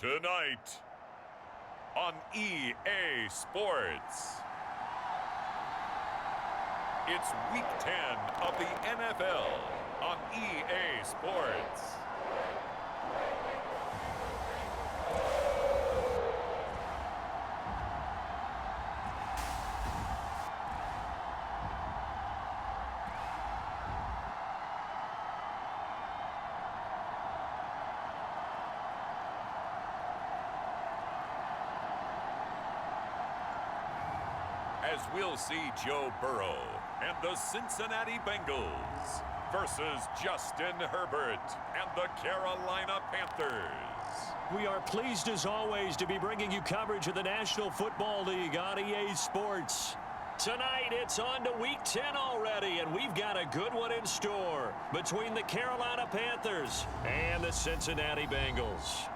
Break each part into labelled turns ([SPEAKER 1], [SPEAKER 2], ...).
[SPEAKER 1] Tonight on EA Sports, it's Week 10 of the NFL on EA Sports. As we'll see Joe Burrow and the Cincinnati Bengals versus Justin Herbert and the Carolina Panthers.
[SPEAKER 2] We are pleased as always to be bringing you coverage of the National Football League on EA Sports. Tonight it's on to Week 10 already, and we've got a good one in store between the Carolina Panthers and the Cincinnati Bengals.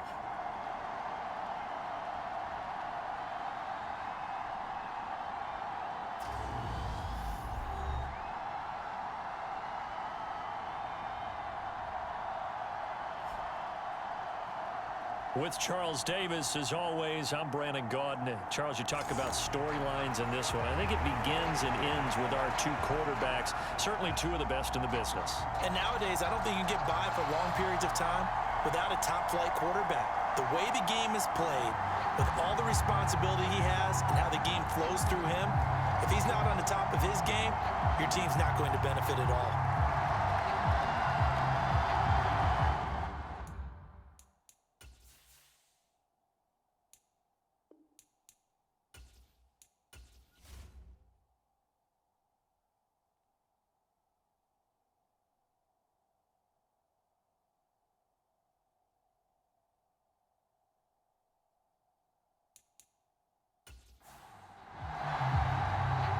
[SPEAKER 2] With Charles Davis, as always, I'm Brandon Gaudin. Charles, you talk about storylines in this one. I think it begins and ends with our two quarterbacks, certainly two of the best in the business.
[SPEAKER 3] And nowadays, I don't think you can get by for long periods of time without a top-flight quarterback. The way the game is played, with all the responsibility he has and how the game flows through him, if he's not on the top of his game, your team's not going to benefit at all.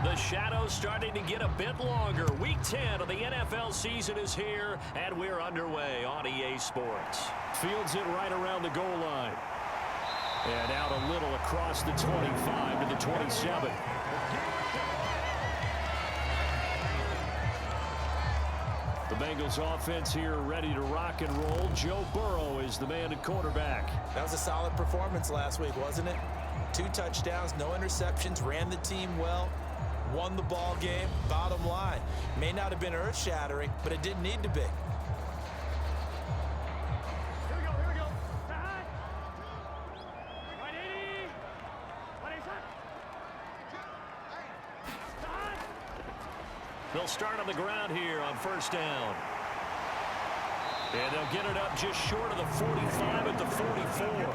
[SPEAKER 2] The shadow's starting to get a bit longer. Week 10 of the NFL season is here, and we're underway on EA Sports. Fields it right around the goal line. And out a little across the 25 to the 27. The Bengals offense here ready to rock and roll. Joe Burrow is the man at quarterback.
[SPEAKER 3] That was a solid performance last week, wasn't it? 2 touchdowns, no interceptions, ran the team well. Won the ball game. Bottom line, may not have been earth-shattering, but it didn't need to be.
[SPEAKER 4] Here we go. Back. 180. 180.
[SPEAKER 2] They'll start on the ground here on first down. And they'll get it up just short of the 45 at the 44.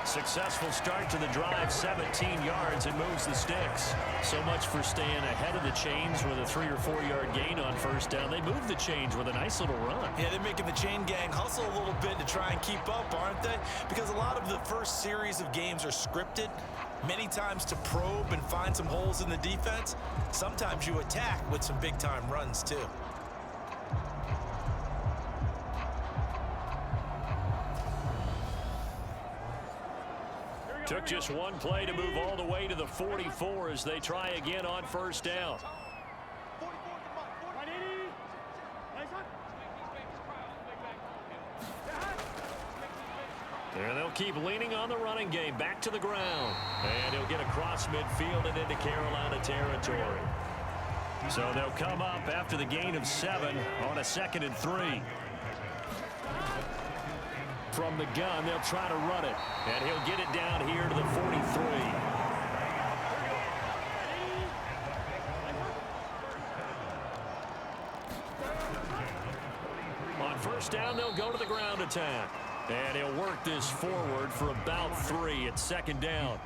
[SPEAKER 2] Successful start to the drive, 17 yards, and moves the sticks. So much for staying ahead of the chains with a 3 or 4 yard gain on first down. They move the chains with a nice little run.
[SPEAKER 3] Yeah, they're making the chain gang hustle a little bit to try and keep up, aren't they? Because a lot of the first series of games are scripted, many times to probe and find some holes in the defense. Sometimes you attack with some big-time runs, too.
[SPEAKER 2] Took just one play to move all the way to the 44 as they try again on first down.
[SPEAKER 4] 180.
[SPEAKER 2] And they'll keep leaning on the running game. Back to the ground. And he'll get across midfield and into Carolina territory. So they'll come up after the gain of 7 on a 2nd and 3. From the gun, they'll try to run it. And he'll get it down here to the 43. On first down, they'll go to the ground attack. And he'll work this forward for about 3 at 2nd down.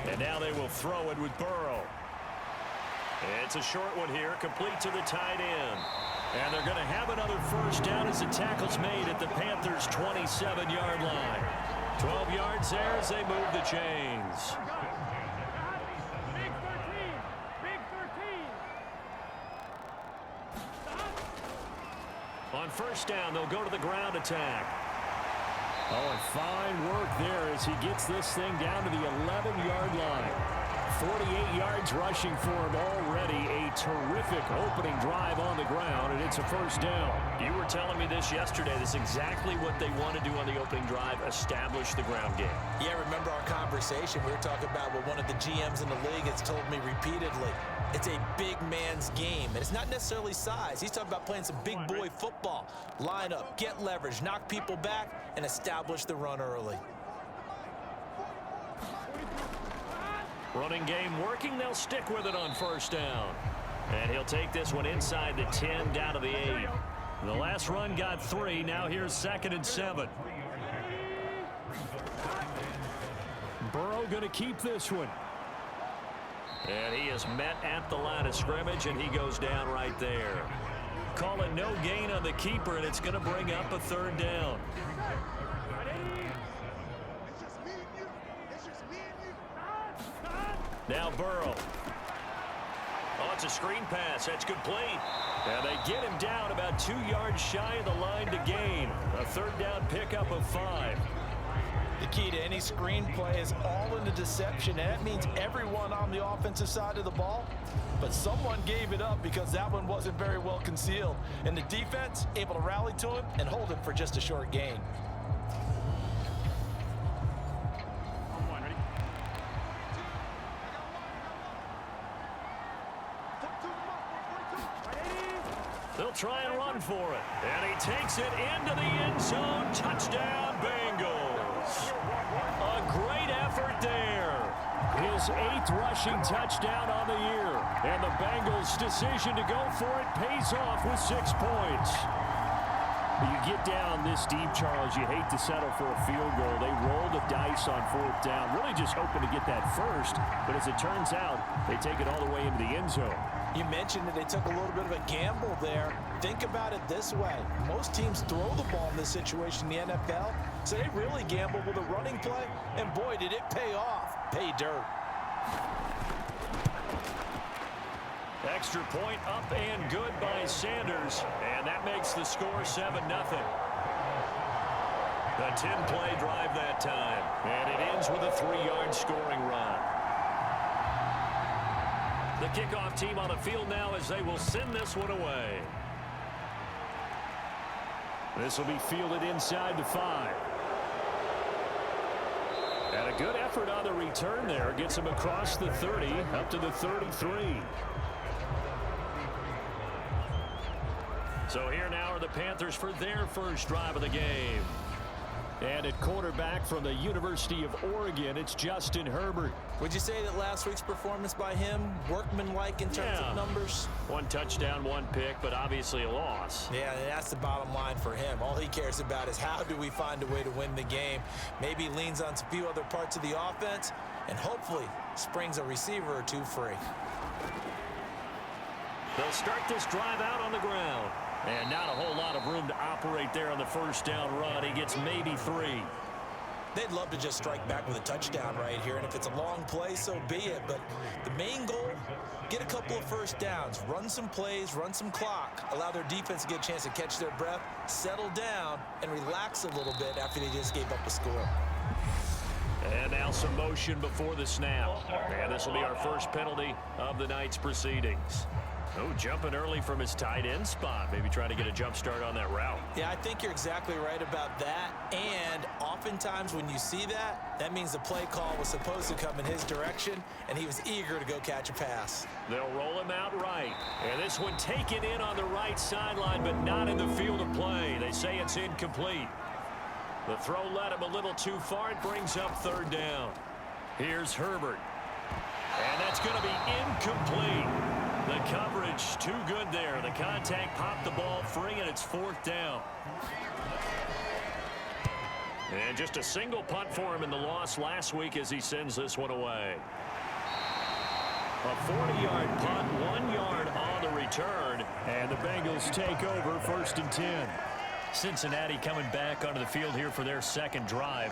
[SPEAKER 2] And now they will throw it with Burrow. It's a short one here, complete to the tight end. And they're going to have another first down as the tackle's made at the Panthers' 27-yard line. 12 yards there as they move the chains.
[SPEAKER 4] Big 13. Big 13.
[SPEAKER 2] On first down, they'll go to the ground attack. Oh, and fine work there as he gets this thing down to the 11-yard line. 48 yards rushing for him already. A terrific opening drive on the ground, and it's a first down.
[SPEAKER 5] You were telling me this yesterday. This is exactly what they want to do on the opening drive, establish the ground game.
[SPEAKER 3] Yeah, remember our conversation? We were talking about what one of the GMs in the league has told me repeatedly. It's a big man's game, and it's not necessarily size. He's talking about playing some big boy football. Line up, get leverage, knock people back, and establish the run early.
[SPEAKER 2] Running game working. They'll stick with it on first down. And he'll take this one inside the 10 down to the 8. The last run got 3. Now here's 2nd and 7. Burrow going to keep this one. And he is met at the line of scrimmage, and he goes down right there. Call it no gain on the keeper, and it's going to bring up a 3rd down. Now Burrow. Oh, it's a screen pass. That's complete. And they get him down about 2 yards shy of the line to gain. A 3rd down pickup of 5.
[SPEAKER 3] The key to any screenplay is all in the deception, and that means everyone on the offensive side of the ball. But someone gave it up because that one wasn't very well concealed. And the defense able to rally to him and hold him for just a short gain.
[SPEAKER 2] They'll try and run for it. And he takes it into the end zone. Touchdown, Bengals. A great effort there. His 8th rushing touchdown on the year. And the Bengals' decision to go for it pays off with 6 points. You get down this deep, Charles, you hate to settle for a field goal. They roll the dice on 4th down, really just hoping to get that first. But as it turns out, they take it all the way into the end zone.
[SPEAKER 3] You mentioned that they took a little bit of a gamble there. Think about it this way. Most teams throw the ball in this situation in the NFL, so they really gamble with a running play, and boy, did it pay off. Pay dirt.
[SPEAKER 2] Extra point up and good by Sanders, and that makes the score 7-0. A 10-play drive that time, and it ends with a 3-yard scoring run. The kickoff team on the field now as they will send this one away. This will be fielded inside the 5. And a good effort on the return there. Gets him across the 30 up to the 33. So here now are the Panthers for their first drive of the game. And at quarterback from the University of Oregon, it's Justin Herbert.
[SPEAKER 3] Would you say that last week's performance by him, workmanlike in terms of numbers?
[SPEAKER 2] 1 touchdown, 1 pick, but obviously a loss.
[SPEAKER 3] Yeah, that's the bottom line for him. All he cares about is how do we find a way to win the game. Maybe leans on a few other parts of the offense, and hopefully springs a receiver or 2 free.
[SPEAKER 2] They'll start this drive out on the ground. And not a whole lot of room to operate there on the first down run. He gets maybe 3.
[SPEAKER 3] They'd love to just strike back with a touchdown right here, and if it's a long play, so be it. But the main goal, get a couple of first downs, run some plays, run some clock, allow their defense to get a chance to catch their breath, settle down, and relax a little bit after they just gave up a score.
[SPEAKER 2] And now some motion before the snap. And this will be our first penalty of the night's proceedings. Oh, jumping early from his tight end spot. Maybe trying to get a jump start on that route.
[SPEAKER 3] Yeah, I think you're exactly right about that. And oftentimes when you see that, that means the play call was supposed to come in his direction, and he was eager to go catch a pass.
[SPEAKER 2] They'll roll him out right. And this one taken in on the right sideline, but not in the field of play. They say it's incomplete. The throw led him a little too far. It brings up 3rd down. Here's Herbert. And that's going to be incomplete. The coverage too good there. The contact popped the ball free, and it's 4th down. And just a single punt for him in the loss last week as he sends this one away. A 40-yard punt, 1 yard on the return, and the Bengals take over 1st and 10. Cincinnati coming back onto the field here for their second drive.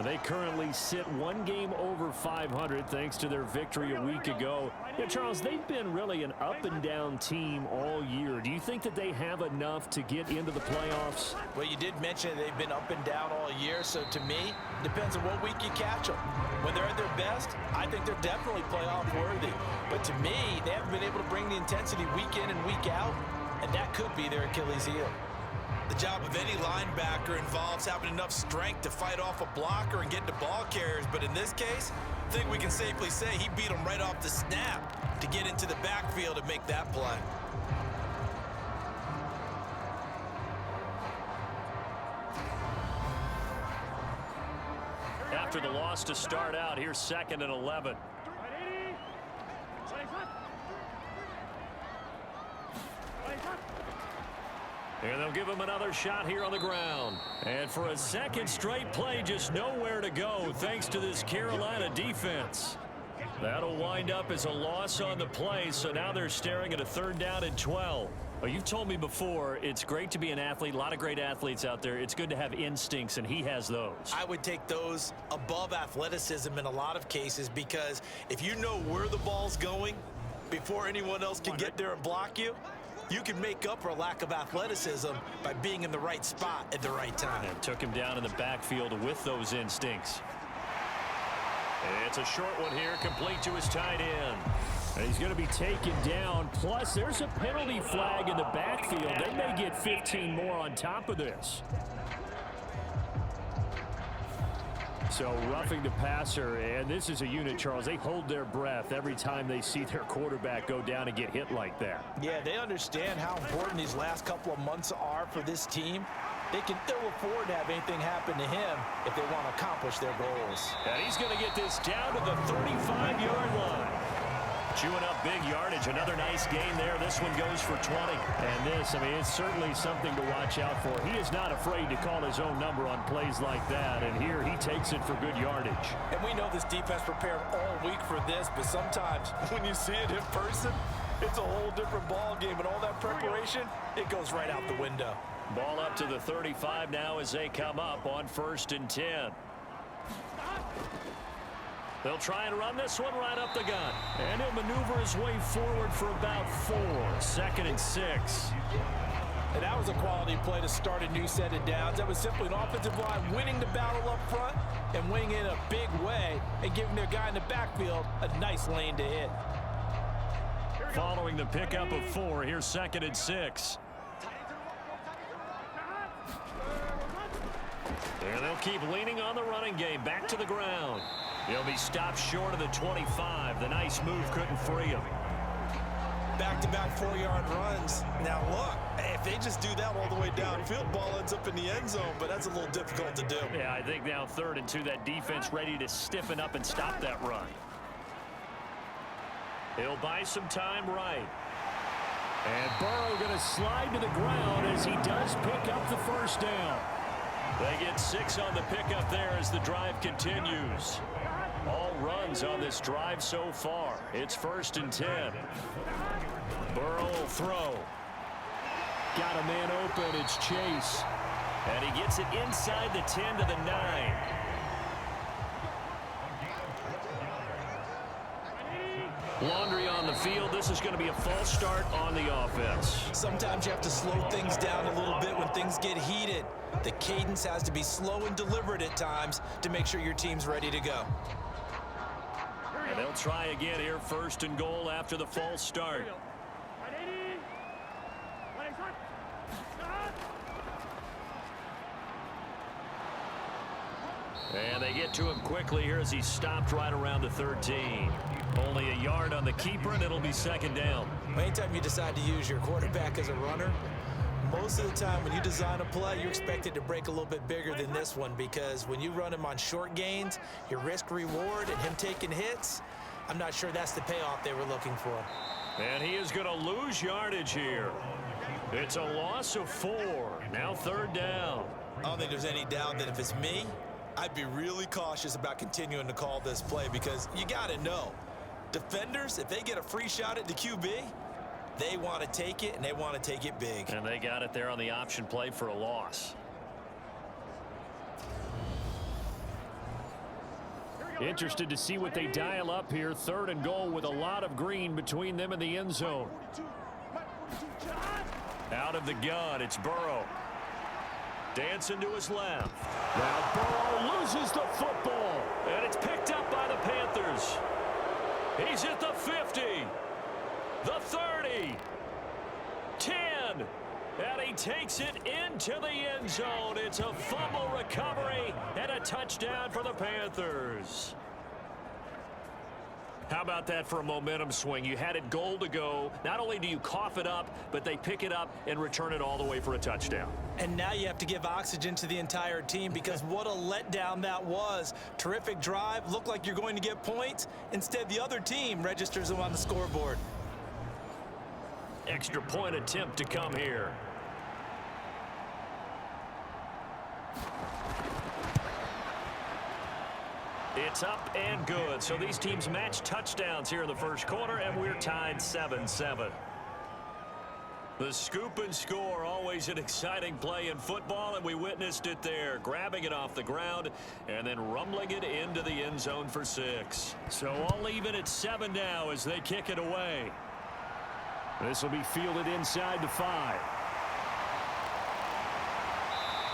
[SPEAKER 2] They currently sit one game over 500 thanks to their victory a week ago. Yeah, Charles, they've been really an up-and-down team all year. Do you think that they have enough to get into the playoffs?
[SPEAKER 3] Well, you did mention they've been up and down all year, so to me, depends on what week you catch them. When they're at their best, I think they're definitely playoff worthy. But to me, they haven't been able to bring the intensity week in and week out, and that could be their Achilles heel.
[SPEAKER 6] The job of any linebacker involves having enough strength to fight off a blocker and get to ball carriers. But in this case, I think we can safely say he beat him right off the snap to get into the backfield and make that play.
[SPEAKER 2] After the loss to start out, here's 2nd and 11. And they'll give him another shot here on the ground. And for a second straight play, just nowhere to go thanks to this Carolina defense. That'll wind up as a loss on the play, so now they're staring at a 3rd down and 12. Well, you've told me before, it's great to be an athlete. A lot of great athletes out there. It's good to have instincts, and he has those.
[SPEAKER 3] I would take those above athleticism in a lot of cases, because if you know where the ball's going before anyone else can get there and block you, you can make up for a lack of athleticism by being in the right spot at the right time.
[SPEAKER 2] And took him down in the backfield with those instincts. It's a short one here, complete to his tight end. And he's going to be taken down. Plus, there's a penalty flag in the backfield. They may get 15 more on top of this. So roughing the passer, and this is a unit, Charles. They hold their breath every time they see their quarterback go down and get hit like that.
[SPEAKER 3] Yeah, they understand how important these last couple of months are for this team. They can ill afford to have anything happen to him if they want to accomplish their goals.
[SPEAKER 2] And he's going to get this down to the 35-yard line. Chewing up big yardage. Another nice gain there. This one goes for 20. And this, I mean, it's certainly something to watch out for. He is not afraid to call his own number on plays like that. And here he takes it for good yardage.
[SPEAKER 3] And we know this defense prepared all week for this, but sometimes when you see it in person, it's a whole different ball game. And all that preparation, it goes right out the window.
[SPEAKER 2] Ball up to the 35 now as they come up on 1st and 10. They'll try and run this one right up the gut. And he'll maneuver his way forward for about 4. 2nd and 6.
[SPEAKER 3] And that was a quality play to start a new set of downs. That was simply an offensive line winning the battle up front and winning in a big way and giving their guy in the backfield a nice lane to hit.
[SPEAKER 2] Following the pickup of 4, here's 2nd and 6. And they'll keep leaning on the running game. Back to the ground. He'll be stopped short of the 25. The nice move couldn't free him.
[SPEAKER 6] Back-to-back 4-yard runs. Now, look, if they just do that all the way downfield, ball ends up in the end zone, but that's a little difficult to do.
[SPEAKER 2] Yeah, I think now 3rd and 2, that defense ready to stiffen up and stop that run. He'll buy some time right. And Burrow going to slide to the ground as he does pick up the 1st down. They get 6 on the pickup there as the drive continues. All runs on this drive so far. It's 1st and 10. Burrow will throw. Got a man open. It's Chase. And he gets it inside the 10 to the 9. Laundry on the field. This is going to be a false start on the offense.
[SPEAKER 3] Sometimes you have to slow things down a little bit when things get heated. The cadence has to be slow and deliberate at times to make sure your team's ready to go.
[SPEAKER 2] And they'll try again here, 1st and goal after the false start. And they get to him quickly here as he stopped right around the 13. Only a yard on the keeper, and it'll be 2nd down.
[SPEAKER 3] Anytime you decide to use your quarterback as a runner, most of the time when you design a play, you're expected to break a little bit bigger than this one, because when you run him on short gains, your risk-reward and him taking hits, I'm not sure that's the payoff they were looking for.
[SPEAKER 2] And he is going to lose yardage here. It's a loss of 4. Now 3rd down.
[SPEAKER 6] I don't think there's any doubt that if it's me, I'd be really cautious about continuing to call this play, because you got to know, defenders, if they get a free shot at the QB, they want to take it, and they want to take it big.
[SPEAKER 2] And they got it there on the option play for a loss. Interested to see what they dial up here. 3rd and goal with a lot of green between them and the end zone. Out of the gun, it's Burrow. Dancing to his left. Now Burrow loses the football. And it's picked up by the Panthers. He's at the 50. The 30. 10. And he takes it into the end zone. It's a fumble recovery and a touchdown for the Panthers. How about that for a momentum swing? You had it goal to go. Not only do you cough it up, but they pick it up and return it all the way for a touchdown.
[SPEAKER 3] And now you have to give oxygen to the entire team because what a letdown that was. Terrific drive. Looked like you're going to get points. Instead, the other team registers them on the scoreboard.
[SPEAKER 2] Extra point attempt to come here. It's up and good. So these teams match touchdowns here in the first quarter, and we're tied 7-7. The scoop and score, always an exciting play in football, and we witnessed it there. Grabbing it off the ground and then rumbling it into the end zone for 6. So all even at 7 now as they kick it away. This will be fielded inside the 5.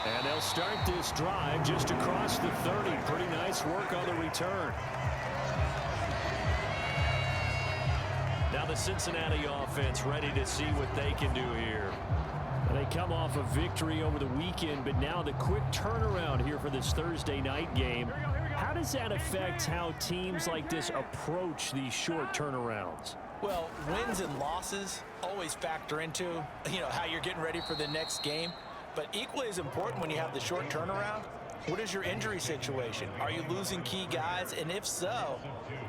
[SPEAKER 2] And they'll start this drive just across the 30. Pretty nice work on the return. Now the Cincinnati offense ready to see what they can do here. They come off a victory over the weekend, but now the quick turnaround here for this Thursday night game. How does that affect how teams like this approach these short turnarounds?
[SPEAKER 3] Well, wins and losses always factor into, how you're getting ready for the next game. But equally as important when you have the short turnaround, what is your injury situation? Are you losing key guys? And if so,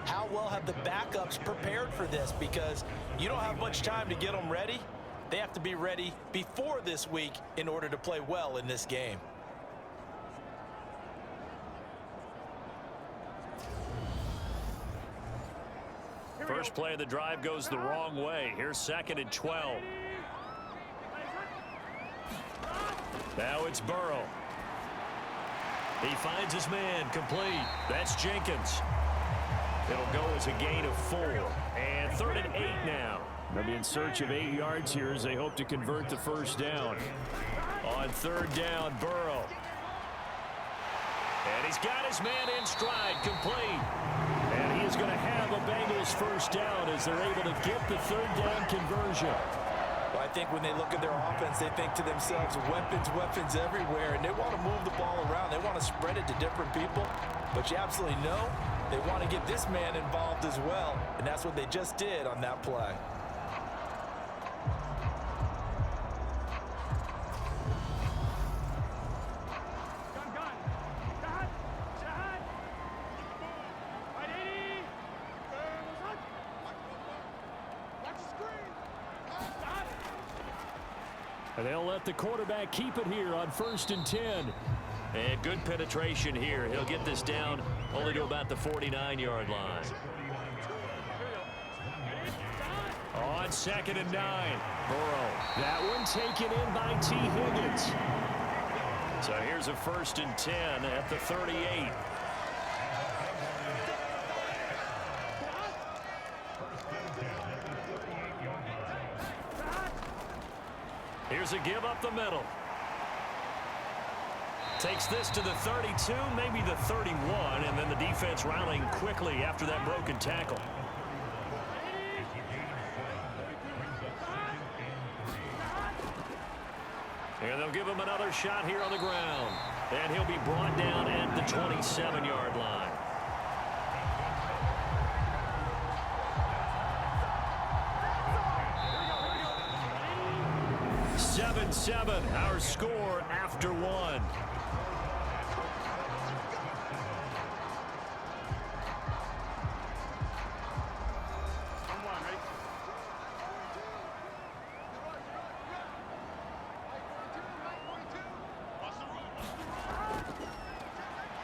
[SPEAKER 3] how well have the backups prepared for this? Because you don't have much time to get them ready. They have to be ready before this week in order to play well in this game.
[SPEAKER 2] First play of the drive goes the wrong way. Here's 2nd and 12. Now it's Burrow. He finds his man complete. That's Jenkins. It'll go as a gain of 4. And 3rd and 8 now. They'll be in search of 8 yards here as they hope to convert the first down. On 3rd down, Burrow. And he's got his man in stride, complete. And he is going to have a Bengals first down as they're able to get the 3rd down conversion.
[SPEAKER 3] Well, I think when they look at their offense, they think to themselves, weapons everywhere, and they want to move the ball around. They want to spread it to different people, but you absolutely know they want to get this man involved as well, and that's what they just did on that play.
[SPEAKER 2] And they'll let the quarterback keep it here on 1st and 10. And good penetration here. He'll get this down only to about the 49-yard line. On 2nd and 9, Burrow. That one taken in by T. Higgins. So here's a 1st and 10 at the 38. Here's a give up the middle. Takes this to the 32, maybe the 31, and then the defense rallying quickly after that broken tackle. And they'll give him another shot here on the ground. And he'll be brought down at the 27-yard line. 7-7, our score after 1.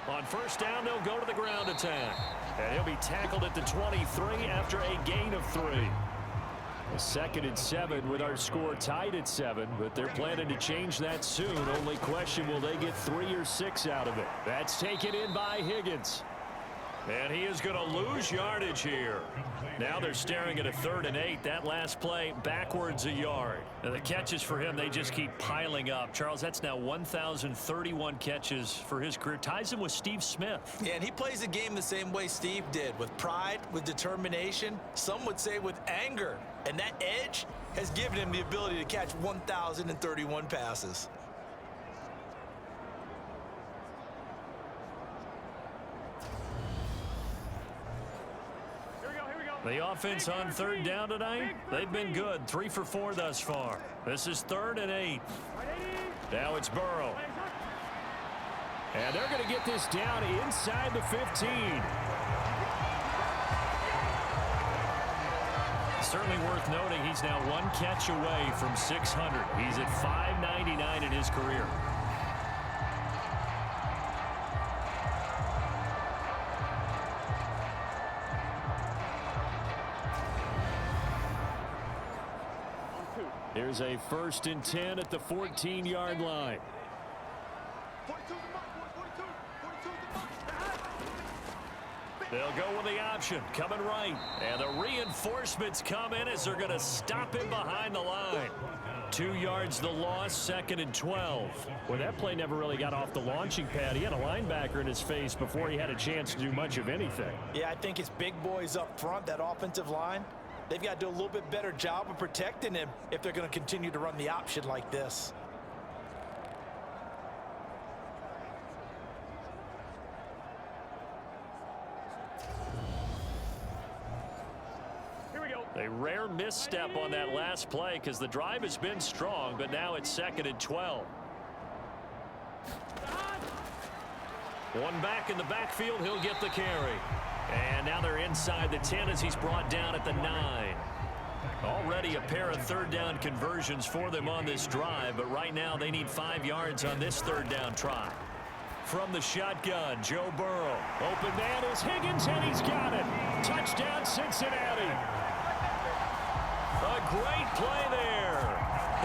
[SPEAKER 2] On 1st down, they'll go to the ground attack. And he'll be tackled at the 23 after a gain of 3. 2nd and 7 with our score tied at 7, but they're planning to change that soon. Only question, will they get 3 or 6 out of it? That's taken in by Higgins. And he is going to lose yardage here. Now they're staring at a 3rd and 8. That last play backwards a yard. And the catches for him, they just keep piling up. Charles, that's now 1,031 catches for his career. Ties him with Steve Smith.
[SPEAKER 6] Yeah, and he plays the game the same way Steve did, with pride, with determination, some would say with anger. And that edge has given him the ability to catch 1,031 passes.
[SPEAKER 2] The offense on 3rd down tonight, they've been good. 3 for 4 thus far. This is 3rd and 8. Now it's Burrow.
[SPEAKER 5] And they're going to get this down inside the 15.
[SPEAKER 2] Certainly worth noting he's now 1 catch away from 600. He's at 599 in his career.
[SPEAKER 5] Here's a 1st and 10 at the 14-yard line.
[SPEAKER 2] They'll go with the option, coming right. And the reinforcements come in as they're going to stop him behind the line. 2 yards the loss, 2nd and 12.
[SPEAKER 5] Well, that play never really got off the launching pad. He had a linebacker in his face before he had a chance to do much of anything.
[SPEAKER 6] Yeah, I think it's big boys up front, that offensive line. They've got to do a little bit better job of protecting him if they're going to continue to run the option like this.
[SPEAKER 2] A rare misstep on that last play because the drive has been strong, but now it's 2nd and 12. One back in the backfield, he'll get the carry. And now they're inside the 10 as he's brought down at the 9. Already a pair of 3rd down conversions for them on this drive, but right now they need 5 yards on this 3rd down try. From the shotgun, Joe Burrow.
[SPEAKER 5] Open man is Higgins, and he's got it. Touchdown, Cincinnati.
[SPEAKER 2] A great play there.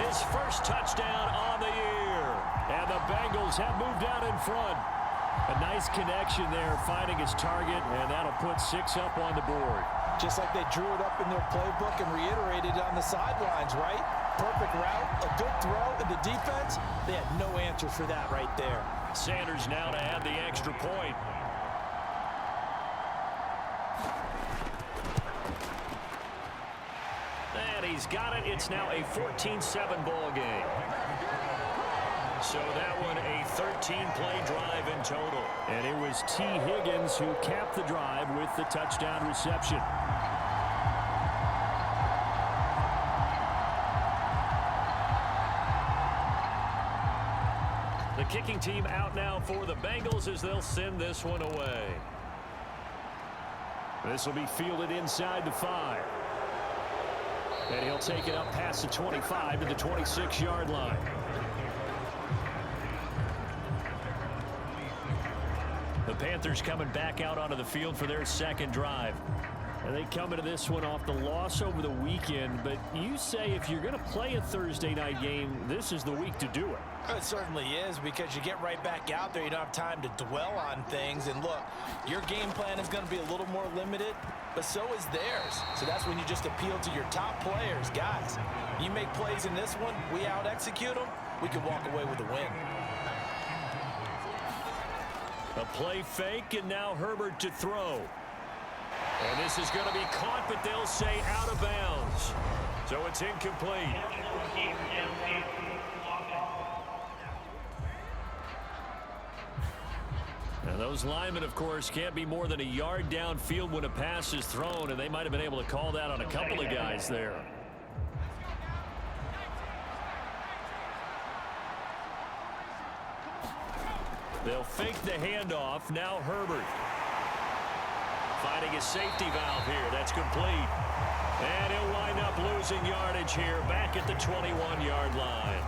[SPEAKER 2] His first touchdown on the year.
[SPEAKER 5] And the Bengals have moved out in front. A nice connection there, finding his target, and that'll put 6 up on the board.
[SPEAKER 6] Just like they drew it up in their playbook and reiterated it on the sidelines, right? Perfect route, a good throw, and the defense, they had no answer for that right there.
[SPEAKER 2] Sanders now to add the extra point. And he's got it. It's now a 14-7 ball game. So that one a 13-play drive in total.
[SPEAKER 5] And it was T. Higgins who capped the drive with the touchdown reception.
[SPEAKER 2] The kicking team out now for the Bengals as they'll send this one away.
[SPEAKER 5] This will be fielded inside the 5. And he'll take it up past the 25 to the 26-yard line.
[SPEAKER 2] The Panthers coming back out onto the field for their 2nd drive.
[SPEAKER 5] And they come into this one off the loss over the weekend, but you say if you're going to play a Thursday night game, this is the week to do it.
[SPEAKER 6] It certainly is, because you get right back out there. You don't have time to dwell on things. And look, your game plan is going to be a little more limited, but so is theirs. So that's when you just appeal to your top players. Guys, you make plays in this one, we out-execute them, we can walk away with a win.
[SPEAKER 2] A play fake, and now Herbert to throw. And this is going to be caught, but they'll say out of bounds. So it's incomplete. And those linemen, of course, can't be more than a yard downfield when a pass is thrown, and they might have been able to call that on a couple of guys there. They'll fake the handoff. Now Herbert. Finding his safety valve here. That's complete. And he'll wind up losing yardage here back at the 21-yard line.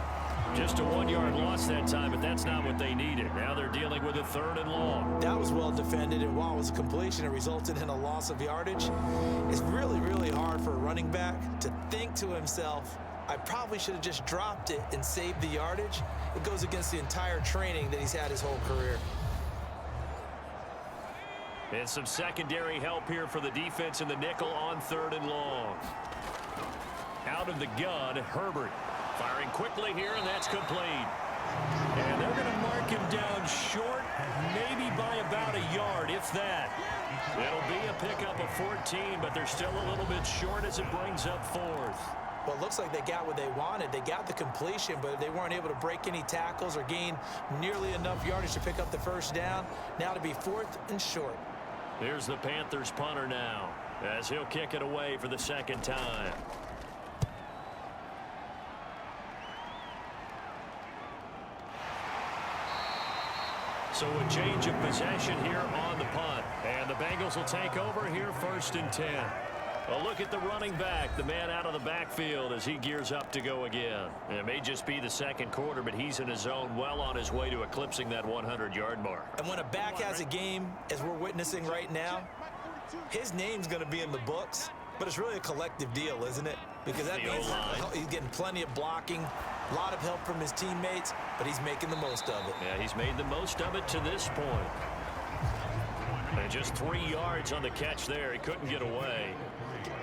[SPEAKER 2] Just a 1-yard loss that time, but that's not what they needed. Now they're dealing with a 3rd and long.
[SPEAKER 6] That was well defended, and while it was a completion, it resulted in a loss of yardage. It's really, really hard for a running back to think to himself, I probably should have just dropped it and saved the yardage. It goes against the entire training that he's had his whole career.
[SPEAKER 2] And some secondary help here for the defense in the nickel on 3rd and long. Out of the gun, Herbert. Firing quickly here, and that's complete. And they're going to mark him down short, maybe by about a yard, if that. It'll be a pickup of 14, but they're still a little bit short as it brings up 4th.
[SPEAKER 3] Well, it looks like they got what they wanted. They got the completion, but they weren't able to break any tackles or gain nearly enough yardage to pick up the first down. Now to be 4th and short.
[SPEAKER 2] Here's the Panthers punter now, as he'll kick it away for the 2nd time. So a change of possession here on the punt. And the Bengals will take over here 1st and 10. A look at the running back, the man out of the backfield as he gears up to go again. It may just be the 2nd quarter, but he's in his zone, well on his way to eclipsing that 100-yard mark.
[SPEAKER 3] And when a back has a game, as we're witnessing right now, his name's going to be in the books, but it's really a collective deal, isn't it? Because that means he's getting plenty of blocking, a lot of help from his teammates, but he's making the most of it.
[SPEAKER 2] Yeah, he's made the most of it to this point. And just 3 yards on the catch there. He couldn't get away.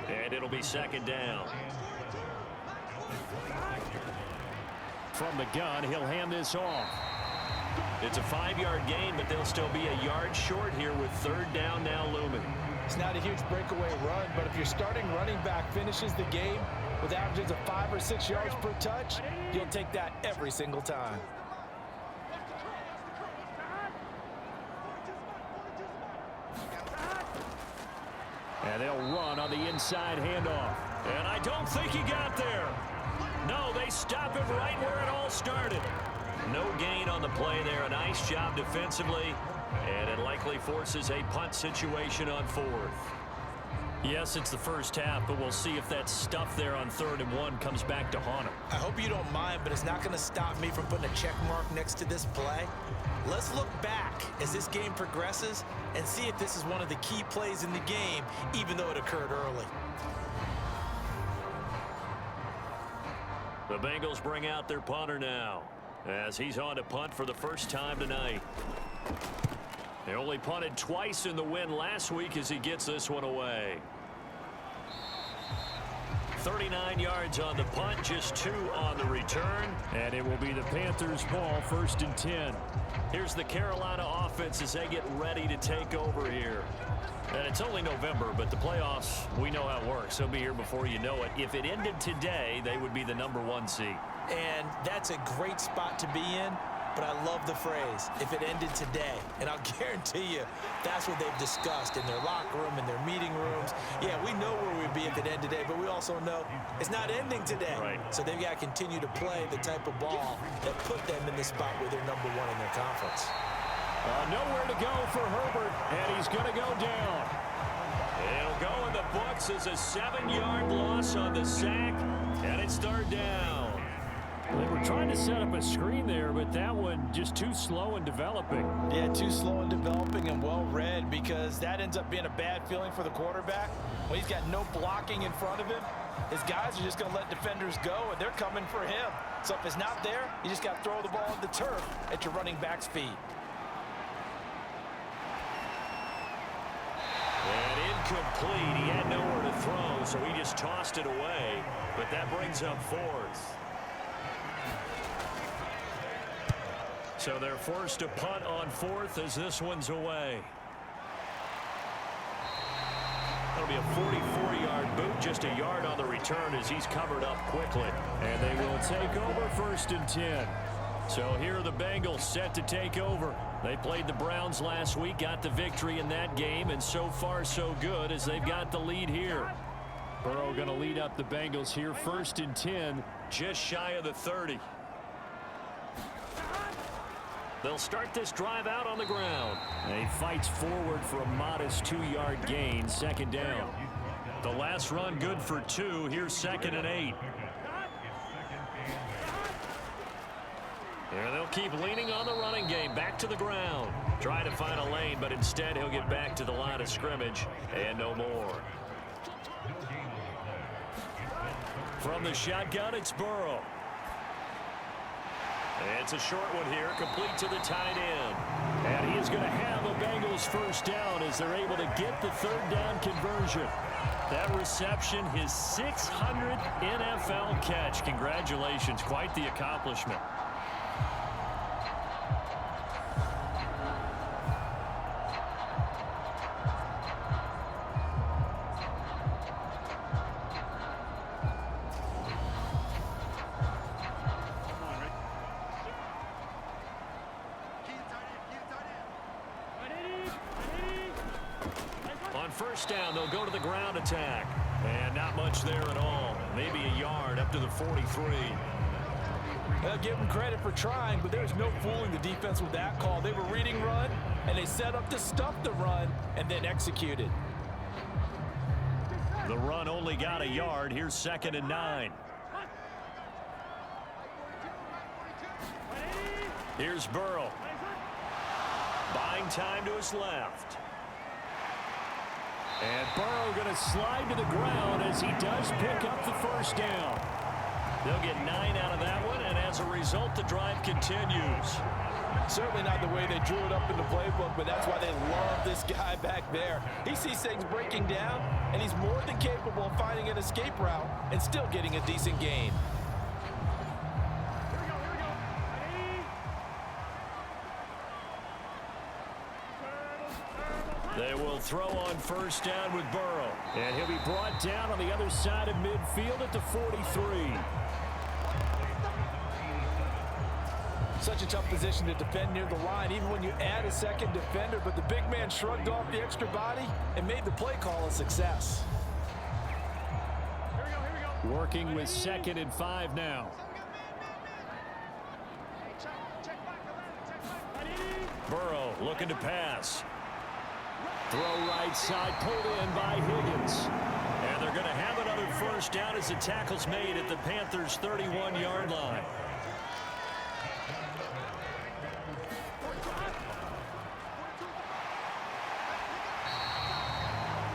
[SPEAKER 2] And it'll be 2nd down.
[SPEAKER 5] From the gun, he'll hand this off.
[SPEAKER 2] It's a 5-yard gain, but they'll still be a yard short here with 3rd down now looming.
[SPEAKER 7] It's not a huge breakaway run, but if your starting running back finishes the game with averages of 5 or 6 yards per touch, you'll take that every single time.
[SPEAKER 5] And they'll run on the inside handoff.
[SPEAKER 2] And I don't think he got there. No, they stop him right where it all started. No gain on the play there. A nice job defensively. And it likely forces a punt situation on 4th.
[SPEAKER 5] Yes, it's the first half, but we'll see if that stuff there on 3rd and 1 comes back to haunt him.
[SPEAKER 3] I hope you don't mind, but it's not going to stop me from putting a check mark next to this play. Let's look back as this game progresses and see if this is one of the key plays in the game, even though it occurred early.
[SPEAKER 2] The Bengals bring out their punter now, as he's on to punt for the first time tonight. They only punted twice in the win last week as he gets this one away. 39 yards on the punt, just 2 on the return.
[SPEAKER 5] And it will be the Panthers' ball, 1st and 10.
[SPEAKER 2] Here's the Carolina offense as they get ready to take over here. And it's only November, but the playoffs, we know how it works. They'll be here before you know it. If it ended today, they would be the #1 seed.
[SPEAKER 3] And that's a great spot to be in. But I love the phrase, if it ended today. And I'll guarantee you, that's what they've discussed in their locker room, in their meeting rooms. Yeah, we know where we'd be if it ended today, but we also know it's not ending today.
[SPEAKER 2] Right.
[SPEAKER 3] So they've got to continue to play the type of ball that put them in the spot where they're #1 in their conference.
[SPEAKER 5] Nowhere to go for Herbert, and he's going to go down.
[SPEAKER 2] It'll go in the books as a 7-yard loss on the sack, and it's 3rd down.
[SPEAKER 5] They were trying to set up a screen there, but that one just too slow in developing.
[SPEAKER 7] Yeah, too slow in developing and well read, because that ends up being a bad feeling for the quarterback. When he's got no blocking in front of him, his guys are just going to let defenders go, and they're coming for him. So if it's not there, you just got to throw the ball at the turf at your running back's feet.
[SPEAKER 2] And incomplete. He had nowhere to throw, so he just tossed it away. But that brings up 4th. So they're forced to punt on 4th as this one's away. That'll be a 44-yard boot, just a yard on the return as he's covered up quickly.
[SPEAKER 5] And they will take over 1st and 10.
[SPEAKER 2] So here are the Bengals set to take over. They played the Browns last week, got the victory in that game, and so far so good as they've got the lead here.
[SPEAKER 5] Burrow going to lead up the Bengals here, 1st and 10.
[SPEAKER 2] Just shy of the 30. They'll start this drive out on the ground.
[SPEAKER 5] And he fights forward for a modest 2-yard gain, 2nd down.
[SPEAKER 2] The last run good for 2. Here's 2nd and 8. And they'll keep leaning on the running game. Back to the ground. Try to find a lane, but instead he'll get back to the line of scrimmage and no more. From the shotgun, it's Burrow. And It's a short one here, complete to the tight end.
[SPEAKER 5] And he is going to have a Bengals first down as they're able to get the third down conversion. That reception, his 600th NFL catch. Congratulations, quite the accomplishment. On first down, they'll go to the ground attack. And not much there at all. Maybe a yard up to the 43.
[SPEAKER 7] They'll give them credit for trying, but there's no fooling the defense with that call. They were reading run, and they set up to stuff the run and then executed.
[SPEAKER 5] The run only got a yard. Here's 2nd and 9. Here's Burrow. Buying time to his left. And Burrow going to slide to the ground as he does pick up the first down. They'll get 9 out of that one, and as a result, the drive continues.
[SPEAKER 7] Certainly not the way they drew it up in the playbook, but that's why they love this guy back there. He sees things breaking down, and he's more than capable of finding an escape route and still getting a decent gain.
[SPEAKER 5] They will throw on first down with Burrow. And he'll be brought down on the other side of midfield at the 43.
[SPEAKER 7] Such a tough position to defend near the line, even when you add a second defender. But the big man shrugged off the extra body and made the play call a success.
[SPEAKER 5] Working with 2nd and 5 now. Burrow looking to pass. Throw right side, pulled in by Higgins. And they're going to have another first down as the tackle's made at the Panthers' 31-yard line.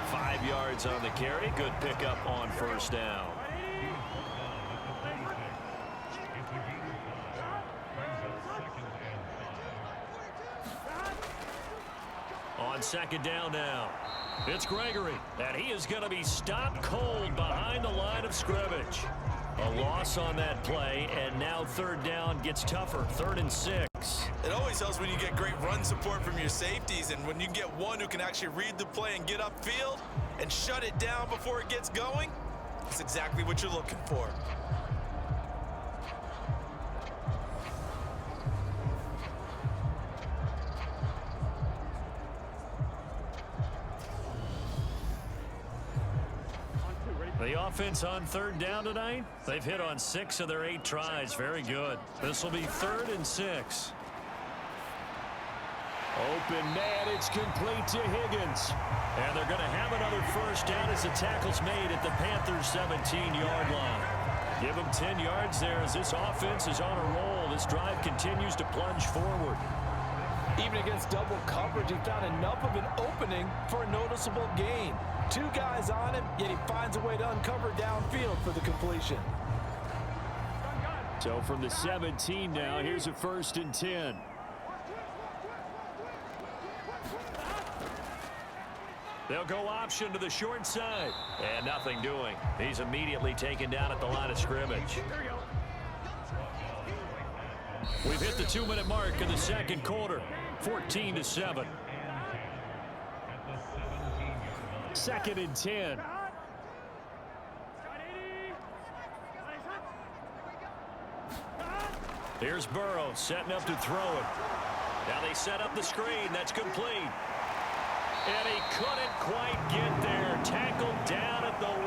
[SPEAKER 5] Five yards on the carry. Good pickup on first down. On 2nd down now. It's Gregory, and he is going to be stopped cold behind the line of scrimmage. A loss on that play, and now 3rd down gets tougher. 3rd and 6.
[SPEAKER 6] It always helps when you get great run support from your safeties, and when you get one who can actually read the play and get upfield and shut it down before it gets going, that's exactly what you're looking for.
[SPEAKER 5] The offense on 3rd down tonight, they've hit on 6 of their 8 tries. Very good. This will be 3rd and 6. Open man, it's complete to Higgins. And they're going to have another first down as the tackle's made at the Panthers' 17-yard line. Give them 10 yards there as this offense is on a roll. This drive continues to plunge forward.
[SPEAKER 7] Even against double coverage, he found enough of an opening for a noticeable gain. 2 guys on him, yet he finds a way to uncover downfield for the completion.
[SPEAKER 5] So from the 17 now, here's a 1st and 10. They'll go option to the short side. And nothing doing. He's immediately taken down at the line of scrimmage. We've hit the 2-minute mark in the 2nd quarter. 14-7. 2nd and 10. Here's Burrow setting up to throw it. Now they set up the screen. That's complete. And he couldn't quite get there. Tackled down at the 1.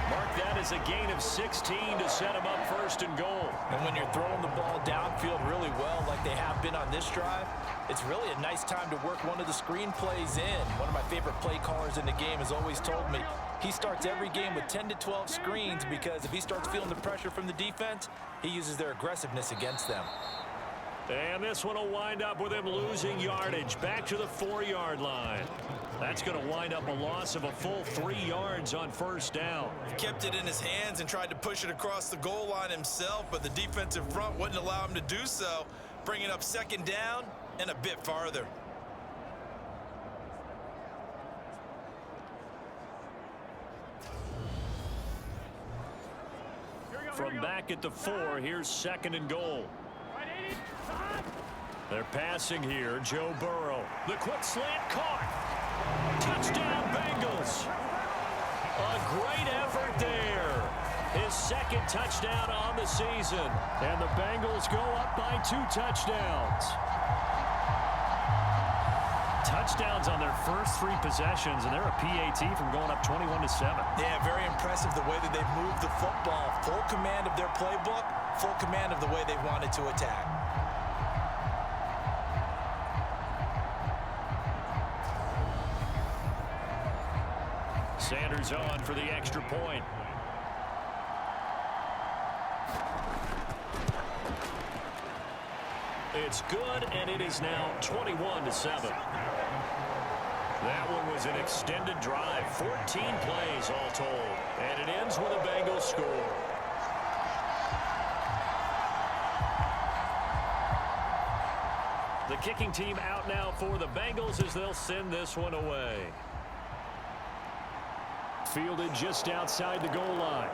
[SPEAKER 5] Mark that as a gain of 16 to set him up 1st and goal.
[SPEAKER 7] And when you're throwing the ball downfield really well like they have been on this drive, it's really a nice time to work one of the screen plays in. One of my favorite play callers in the game has always told me he starts every game with 10 to 12 screens because if he starts feeling the pressure from the defense, he uses their aggressiveness against them.
[SPEAKER 2] And this one will wind up with him losing yardage back to the 4-yard line. That's going to wind up a loss of a full 3 yards on first down.
[SPEAKER 6] He kept it in his hands and tried to push it across the goal line himself, but the defensive front wouldn't allow him to do so, bringing up second down and a bit farther.
[SPEAKER 2] From back at the 4, here's second and goal. They're passing here. Joe Burrow. The quick slant caught. Touchdown, Bengals. A great effort there. His second touchdown on the season. And the Bengals go up by 2 touchdowns. Touchdowns on their first 3 possessions, and they're a PAT from going up 21-7.
[SPEAKER 6] Yeah, very impressive the way that they've moved the football. Full command of their playbook, full command of the way they wanted to attack.
[SPEAKER 2] Sanders on for the extra point. It's good, and it is now 21-7. That one was an extended drive, 14 plays all told, and it ends with a Bengals score. The kicking team out now for the Bengals as they'll send this one away. Fielded just outside the goal line.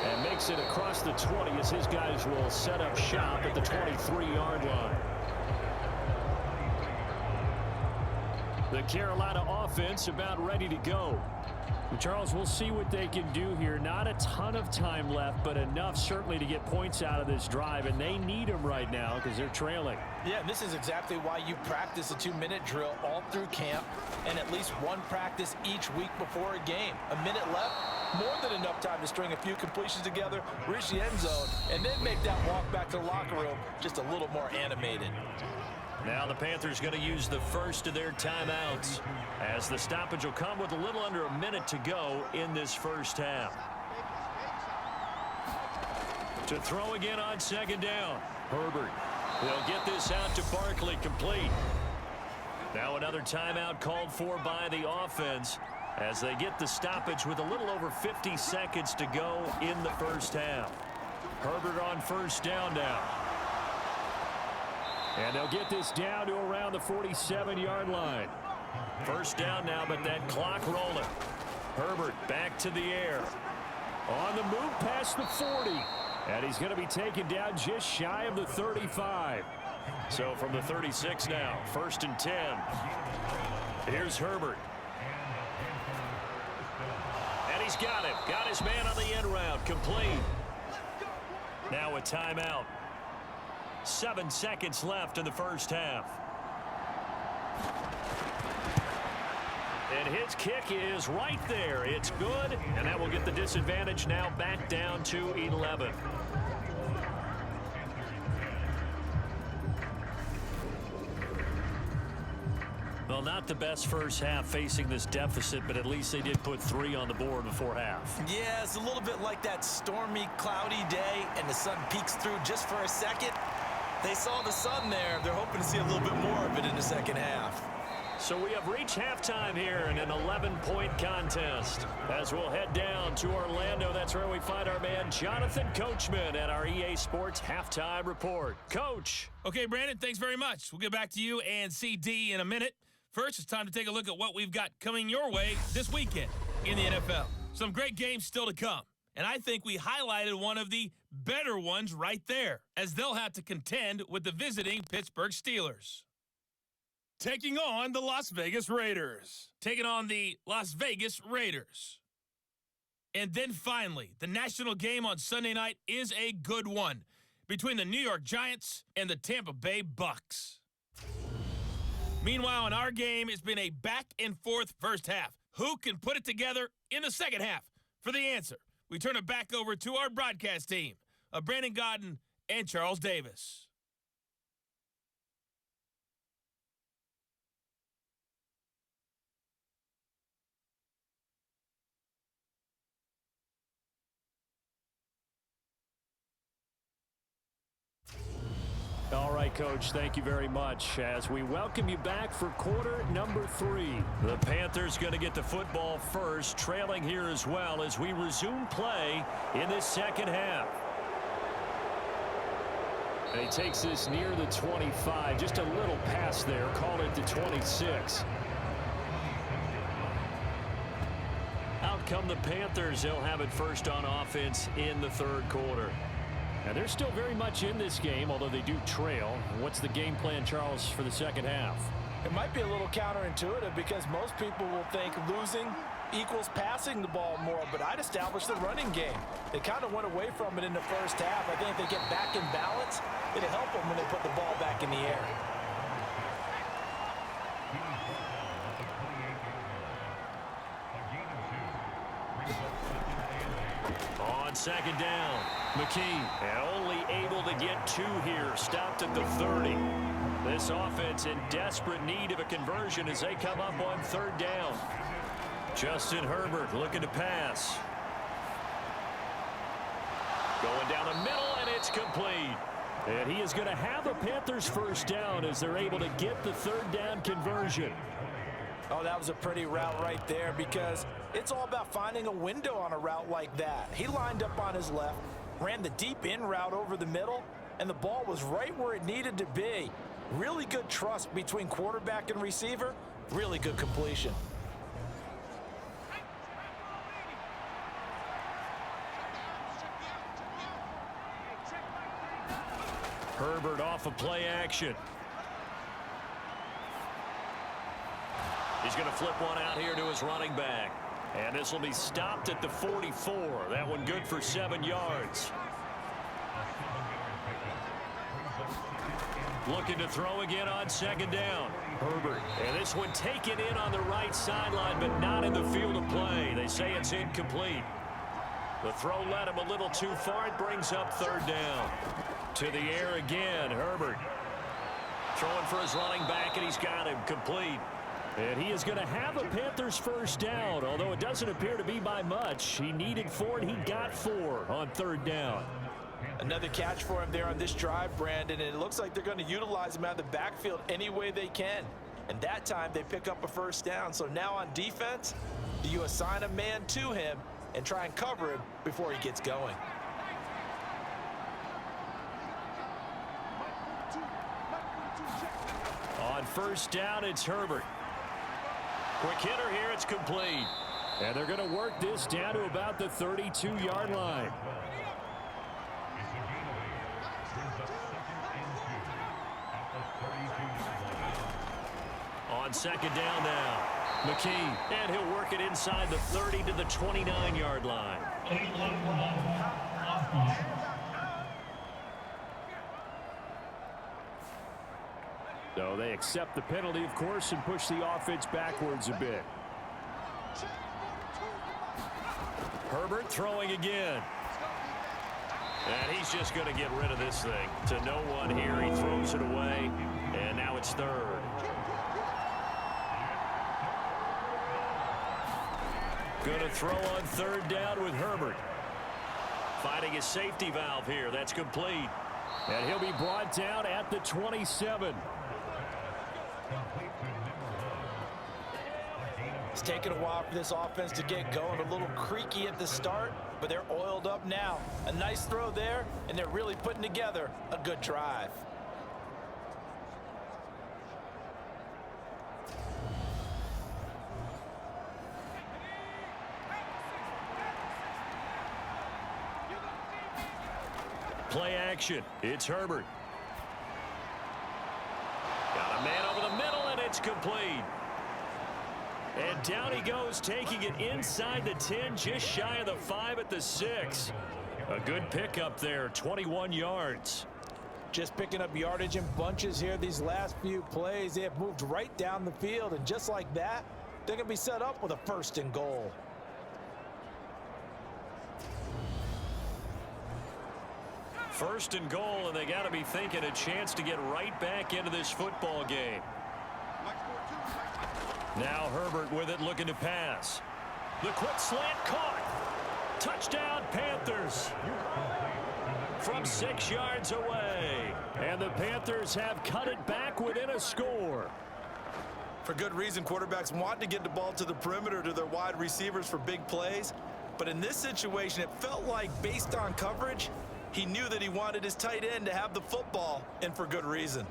[SPEAKER 2] And makes it across the 20 as his guys will set up shop at the 23-yard line. The Carolina offense about ready to go. Charles, we'll see what they can do here. Not a ton of time left, but enough certainly to get points out of this drive, and they need them right now because they're trailing.
[SPEAKER 7] Yeah, and this is exactly why you practice a 2-minute drill all through camp and at least one practice each week before a game. A minute left, more than enough time to string a few completions together, reach the end zone, and then make that walk back to the locker room just a little more animated.
[SPEAKER 2] Now the Panthers going to use the first of their timeouts as the stoppage will come with a little under a minute to go in this first half. To throw again on second down. Herbert. They'll get this out to Barkley, complete. Now another timeout called for by the offense as they get the stoppage with a little over 50 seconds to go in the first half. Herbert on first down now. And they'll get this down to around the 47-yard line. First down now, but that clock rolling. Herbert back to the air. On the move past the 40. And he's going to be taken down just shy of the 35. So from the 36 now, 1st and 10. Here's Herbert. And he's got him. Got his man on the end route. Complete. Now a timeout. 7 seconds left in the first half. And his kick is right there. It's good, and that will get the disadvantage now back down to 11. Well, not the best first half facing this deficit, but at least they did put 3 on the board before half.
[SPEAKER 6] Yeah, it's a little bit like that stormy, cloudy day, and the sun peeks through just for a second. They saw the sun there. They're hoping to see a little bit more of it in the second half.
[SPEAKER 2] So we have reached halftime here in an 11-point contest. As we'll head down to Orlando, that's where we find our man Jonathan Coachman at our EA Sports Halftime Report. Coach.
[SPEAKER 8] Okay, Brandon, thanks very much. We'll get back to you and CD in a minute. First, it's time to take a look at what we've got coming your way this weekend in the NFL. Some great games still to come. And I think we highlighted one of the better ones right there, as they'll have to contend with the visiting Pittsburgh Steelers. Taking on the Las Vegas Raiders. Taking on the Las Vegas Raiders. And then finally, the national game on Sunday night is a good one between the New York Giants and the Tampa Bay Bucks. Meanwhile, in our game, it's been a back-and-forth first half. Who can put it together in the second half? For the answer, we turn it back over to our broadcast team of Brandon Godden and Charles Davis.
[SPEAKER 2] right, Coach. Thank you very much. As we welcome you back for quarter number 3.
[SPEAKER 5] The Panthers going to get the football first, trailing here as well as we resume play in this second half.
[SPEAKER 2] And he takes this near the 25. Just a little pass there. Call it the 26.
[SPEAKER 5] Out come the Panthers. They'll have it first on offense in the third quarter.
[SPEAKER 2] And they're still very much in this game, although they do trail. What's the game plan, Charles, for the second half?
[SPEAKER 7] It might be a little counterintuitive because most people will think losing equals passing the ball more, but I'd establish the running game. They kind of went away from it in the first half. I think if they get back in balance, it'll help them when they put the ball back in the air.
[SPEAKER 5] On second down, McKee only able to get 2 here. Stopped at the 30. This offense in desperate need of a conversion as they come up on third down. Justin Herbert looking to pass. Going down the middle, and it's complete.
[SPEAKER 2] And he is going to have a Panthers first down as they're able to get the third down conversion.
[SPEAKER 7] Oh, that was a pretty route right there because it's all about finding a window on a route like that. He lined up on his left, ran the deep in route over the middle, and the ball was right where it needed to be. Really good trust between quarterback and receiver. Really good completion.
[SPEAKER 5] Herbert off of play action. He's going to flip one out here to his running back. And this will be stopped at the 44. That one good for 7 yards. Looking to throw again on second down. Herbert. And this one taken in on the right sideline, but not in the field of play. They say it's incomplete. The throw led him a little too far. It brings up third down. To the air again, Herbert. Throwing for his running back, and he's got him complete.
[SPEAKER 2] And he is going to have a Panthers first down, although it doesn't appear to be by much. He needed 4, and he got 4 on third down.
[SPEAKER 7] Another catch for him there on this drive, Brandon, and it looks like they're going to utilize him out of the backfield any way they can. And that time they pick up a first down. So now on defense, do you assign a man to him and try and cover him before he gets going?
[SPEAKER 5] On first down, it's Herbert. Quick hitter here, it's complete.
[SPEAKER 2] And they're going to work this down to about the 32-yard line.
[SPEAKER 5] On second down now, McKee. And he'll work it inside the 30 to the 29-yard line.
[SPEAKER 2] So they accept the penalty, of course, and push the offense backwards a bit.
[SPEAKER 5] Herbert throwing again. And he's just going to get rid of this thing. To no one here, he throws it away. And now it's third. Going to throw on third down with Herbert. Finding his safety valve here. That's complete.
[SPEAKER 2] And he'll be brought down at the 27.
[SPEAKER 7] It's taken a while for this offense to get going. A little creaky at the start, but they're oiled up now. A nice throw there, and they're really putting together a good drive.
[SPEAKER 5] Play action. It's Herbert. Got a man over the middle, and it's complete. And down he goes, taking it inside the 10, just shy of the 5 at the 6. A good pickup there, 21 yards.
[SPEAKER 7] Just picking up yardage in bunches here these last few plays. They have moved right down the field, and just like that, they're going to be set up with a first and goal.
[SPEAKER 5] First and goal, and they got to be thinking a chance to get right back into this football game. Now Herbert with it, looking to pass. The quick slant caught. Touchdown, Panthers.
[SPEAKER 2] from 6 yards away. And the Panthers have cut it back within a score.
[SPEAKER 6] For good reason, quarterbacks want to get the ball to the perimeter to their wide receivers for big plays. But in this situation, it felt like, based on coverage, he knew that he wanted his tight end to have the football, and for good reason.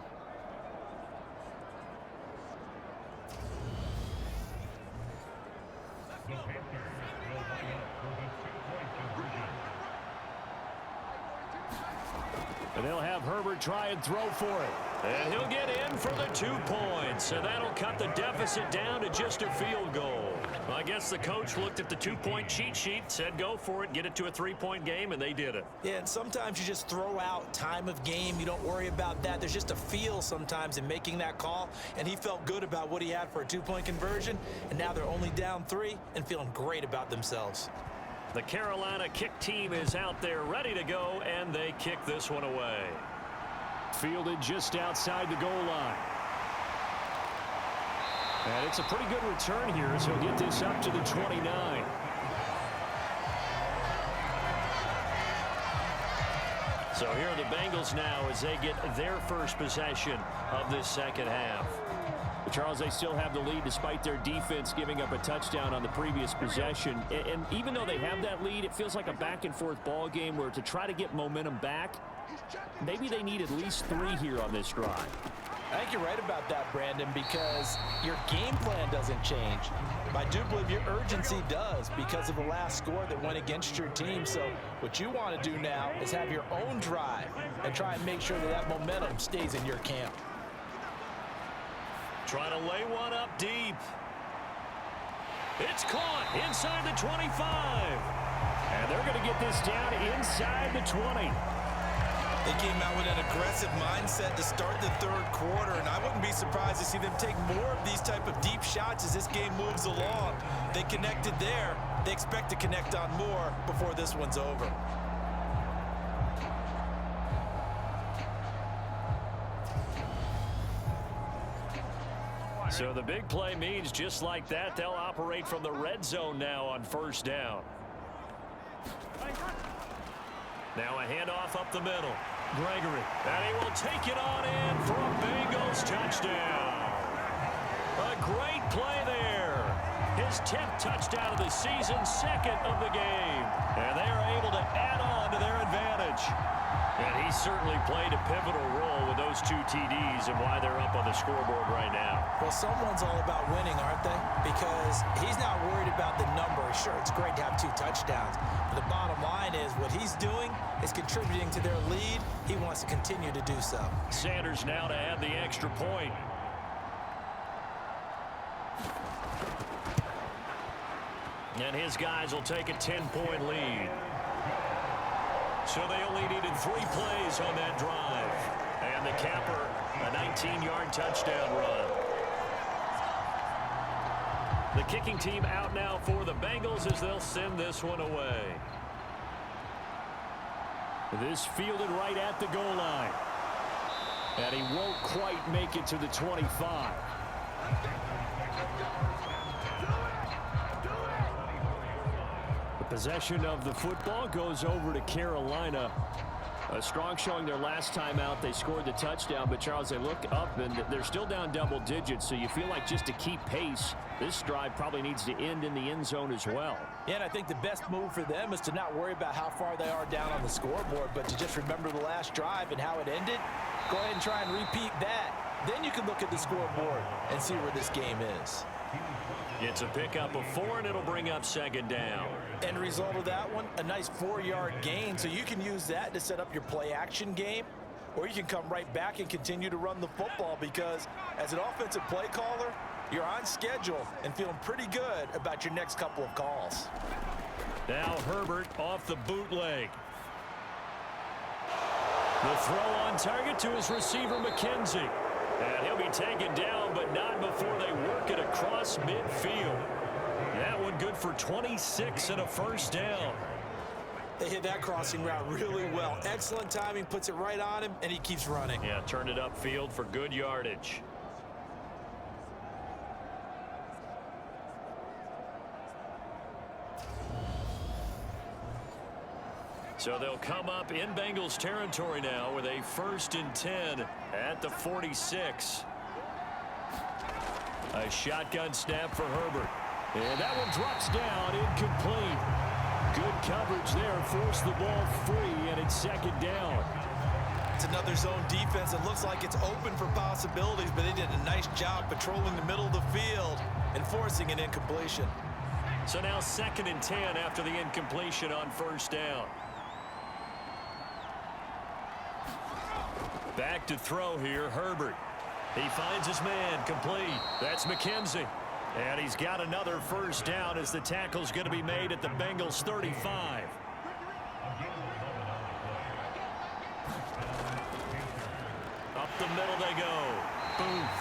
[SPEAKER 2] And they'll have Herbert try and throw for it. And he'll get in for the 2 points. So that'll cut the deficit down to just a field goal. Well, I guess the coach looked at the 2-point cheat sheet, said go for it, get it to a 3-point game, and they did it.
[SPEAKER 3] Yeah, and sometimes you just throw out time of game. You don't worry about that. There's just a feel sometimes in making that call, and he felt good about what he had for a 2-point conversion, and now they're only down 3 and feeling great about themselves.
[SPEAKER 2] The Carolina kick team is out there ready to go, and they kick this one away. Fielded just outside the goal line. And it's a pretty good return here as he'll get this up to the 29. So here are the Bengals now as they get their first possession of this second half. But Charles, they still have the lead despite their defense giving up a touchdown on the previous possession. And even though they have that lead, it feels like a back-and-forth ball game where to try to get momentum back, maybe they need at least 3 here on this drive.
[SPEAKER 7] I think you're right about that, Brandon, because your game plan doesn't change. I do believe your urgency does because of the last score that went against your team. So what you want to do now is have your own drive and try and make sure that that momentum stays in your camp.
[SPEAKER 2] Trying to lay one up deep. It's caught inside the 25. And they're going to get this down inside the 20.
[SPEAKER 6] They came out with an aggressive mindset to start the third quarter, and I wouldn't be surprised to see them take more of these type of deep shots as this game moves along. They connected there. They expect to connect on more before this one's over.
[SPEAKER 2] So the big play means just like that, they'll operate from the red zone now on first down. Now a handoff up the middle. Gregory. And he will take it on in for a Bengals touchdown. A great play there. His 10th touchdown of the season, 2nd of the game. And they are able to add on to their advantage. And he certainly played a pivotal role with those 2 TDs and why they're up on the scoreboard right now.
[SPEAKER 3] Well, someone's all about winning, aren't they? Because he's not worried about the number. Sure, it's great to have 2 touchdowns. But the bottom line is what he's doing is contributing to their lead. He wants to continue to do so.
[SPEAKER 2] Sanders now to add the extra point. And his guys will take a 10-point lead. So they only needed 3 plays on that drive. And the capper, a 19-yard touchdown run. The kicking team out now for the Bengals as they'll send this one away. This fielded right at the goal line. And he won't quite make it to the 25. Possession of the football goes over to Carolina. A strong showing their last time out. They scored the touchdown, but Charles, they look up and they're still down double digits, so you feel like just to keep pace, this drive probably needs to end in the end zone as well.
[SPEAKER 7] Yeah, and I think the best move for them is to not worry about how far they are down on the scoreboard, but to just remember the last drive and how it ended. Go ahead and try and repeat that. Then you can look at the scoreboard and see where this game is.
[SPEAKER 2] It's a pickup of 4, and it'll bring up 2nd down.
[SPEAKER 7] End result of that one, a nice 4-yard gain, so you can use that to set up your play-action game, or you can come right back and continue to run the football because as an offensive play caller, you're on schedule and feeling pretty good about your next couple of calls.
[SPEAKER 2] Now Herbert off the bootleg. The throw on target to his receiver, McKenzie. And he'll be taken down, but not before they work it across midfield. That one good for 26 and a first down.
[SPEAKER 3] They hit that crossing route really well. Excellent timing, puts it right on him, and he keeps running.
[SPEAKER 2] Yeah, turned it upfield for good yardage. So they'll come up in Bengals territory now with a 1st and 10 at the 46. A shotgun snap for Herbert. And that one drops down, incomplete. Good coverage there, forced the ball free, and it's 2nd down.
[SPEAKER 6] It's another zone defense. It looks like it's open for possibilities, but they did a nice job patrolling the middle of the field and forcing an incompletion.
[SPEAKER 2] So now 2nd and 10 after the incompletion on 1st down. Back to throw here, Herbert. He finds his man, complete. That's McKenzie. And he's got another 1st down as the tackle's going to be made at the Bengals 35. Up the middle they go. Booth.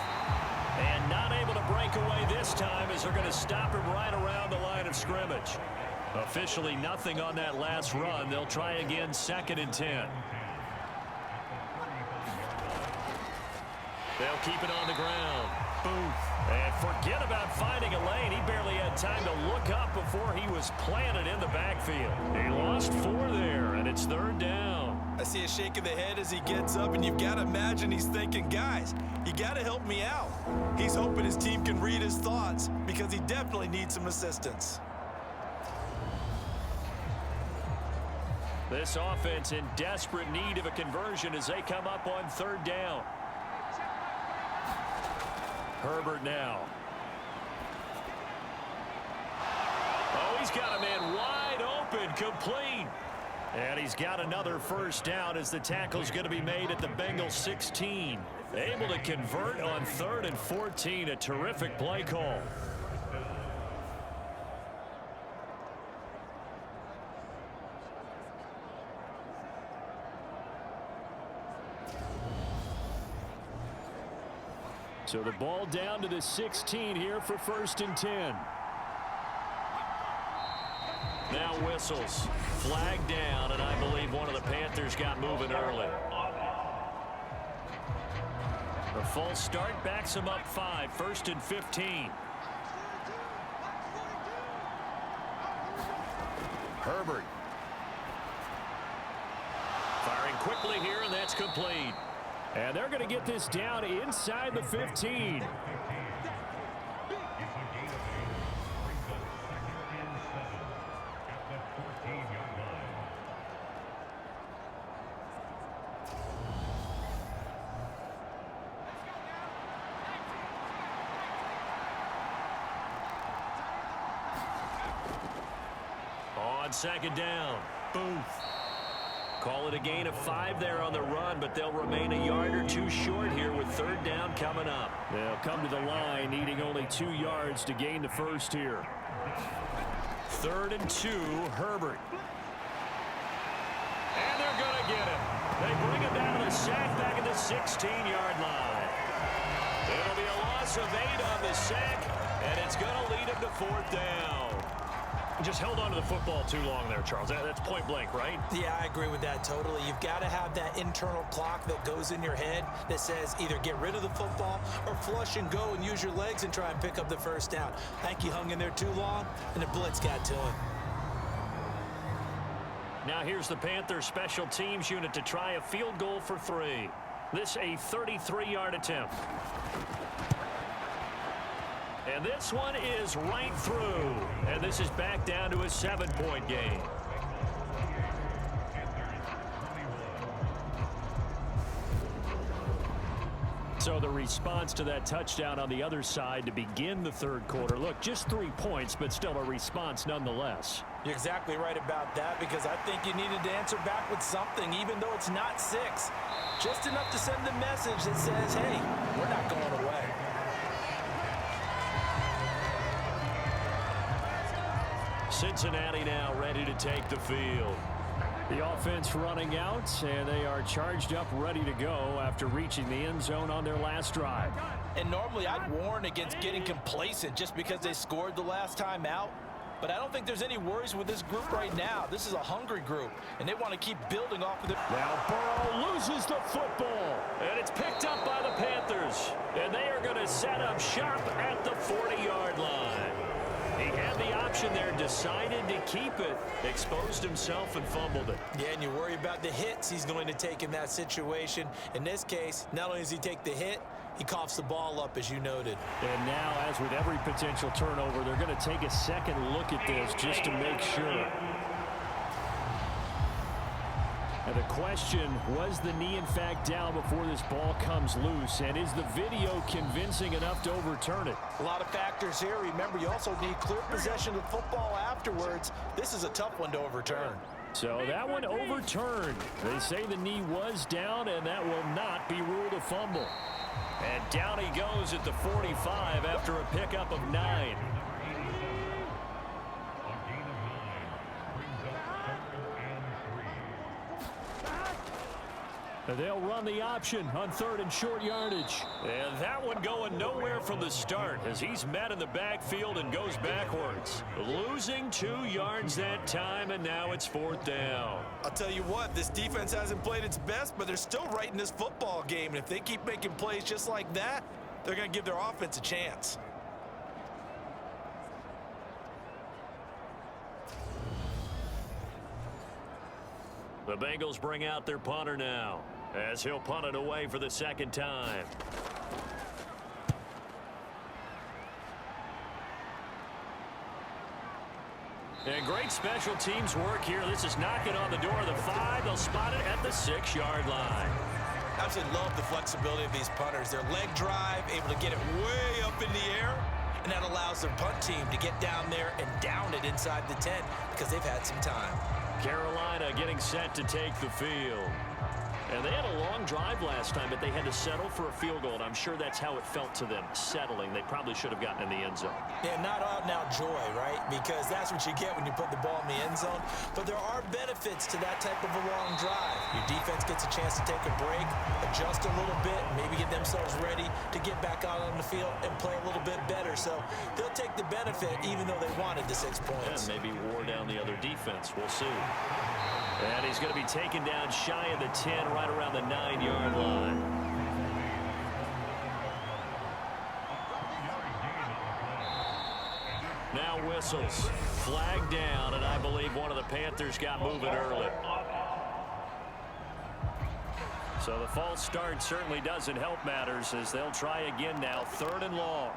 [SPEAKER 2] And not able to break away this time as they're going to stop him right around the line of scrimmage. Officially nothing on that last run. They'll try again 2nd and 10. They'll keep it on the ground. Booth. And forget about finding a lane. He barely had time to look up before he was planted in the backfield. He lost 4 there, and it's 3rd down.
[SPEAKER 6] I see a shake of the head as he gets up, and you've got to imagine he's thinking, guys, you got to help me out. He's hoping his team can read his thoughts because he definitely needs some assistance.
[SPEAKER 2] This offense in desperate need of a conversion as they come up on 3rd down. Herbert now. Oh, he's got a man wide open, complete. And he's got another 1st down as the tackle's going to be made at the Bengals 16. Able to convert on 3rd and 14. A terrific play call. So the ball down to the 16 here for 1st and 10. Now whistles. Flag down, and I believe one of the Panthers got moving early. The false start backs him up 5. 1st and 15. Herbert. Firing quickly here, and that's complete. And they're going to get this down inside the 15. On 2nd down, Booth. Call it a gain of 5 there on the run, but they'll remain a yard or 2 short here with 3rd down coming up. They'll come to the line needing only 2 yards to gain the 1st here. 3rd and 2, Herbert. And they're going to get him. They bring him down to the sack back at the 16-yard line. It'll be a loss of 8 on the sack, and it's going to lead him to 4th down. Just held on to the football too long there, Charles. That's point blank, right?
[SPEAKER 3] Yeah, I agree with that totally. You've got to have that internal clock that goes in your head that says either get rid of the football or flush and go and use your legs and try and pick up the 1st down. I think he hung in there too long, and the blitz got to him.
[SPEAKER 2] Now here's the Panthers special teams unit to try a field goal for 3. This a 33-yard attempt. And this one is right through. And this is back down to a 7-point game. So the response to that touchdown on the other side to begin the 3rd quarter. Look, just 3 points, but still a response nonetheless.
[SPEAKER 3] You're exactly right about that because I think you needed to answer back with something, even though it's not 6. Just enough to send the message that says, hey, we're not going away.
[SPEAKER 2] Cincinnati now ready to take the field. The offense running out, and they are charged up, ready to go after reaching the end zone on their last drive.
[SPEAKER 3] And normally I'd warn against getting complacent just because they scored the last time out. But I don't think there's any worries with this group right now. This is a hungry group, and they want to keep building off of it.
[SPEAKER 2] Now Burrow loses the football, and it's picked up by the Panthers. And they are going to set up shop at the 40-yard line. He had the option there, decided to keep it, exposed himself and fumbled it.
[SPEAKER 6] Yeah, and you worry about the hits he's going to take in that situation. In this case, not only does he take the hit, he coughs the ball up, as you noted.
[SPEAKER 2] And now, as with every potential turnover, they're going to take a second look at this just to make sure. And the question, was the knee in fact down before this ball comes loose? And is the video convincing enough to overturn it?
[SPEAKER 7] A lot of factors here. Remember, you also need clear possession of the football afterwards. This is a tough one to overturn.
[SPEAKER 2] So that one overturned. They say the knee was down, and that will not be ruled a fumble. And down he goes at the 45 after a pickup of 9. They'll run the option on 3rd and short yardage. And that one going nowhere from the start as he's met in the backfield and goes backwards. Losing 2 yards that time, and now it's 4th down.
[SPEAKER 6] I'll tell you what, this defense hasn't played its best, but they're still right in this football game. And if they keep making plays just like that, they're going to give their offense a chance.
[SPEAKER 2] The Bengals bring out their punter now as he'll punt it away for the 2nd time. And great special teams work here. This is knocking on the door of the 5. They'll spot it at the 6-yard line.
[SPEAKER 6] Absolutely love the flexibility of these punters. Their leg drive, able to get it way up in the air, and that allows their punt team to get down there and down it inside the 10 because they've had some time.
[SPEAKER 2] Carolina getting set to take the field. And they had a long drive last time, but they had to settle for a field goal, and I'm sure that's how it felt to them, settling. They probably should have gotten in the end zone.
[SPEAKER 6] Yeah, not out-and-out joy, right? Because that's what you get when you put the ball in the end zone. But there are benefits to that type of a long drive. Your defense gets a chance to take a break, adjust a little bit, maybe get themselves ready to get back out on the field and play a little bit better. So they'll take the benefit even though they wanted the 6 points.
[SPEAKER 2] And maybe wore down the other defense. We'll see. And he's going to be taken down shy of the 10, right around the 9-yard line. Now whistles. Flag down, and I believe one of the Panthers got moving early. So the false start certainly doesn't help matters as they'll try again now. 3rd and long.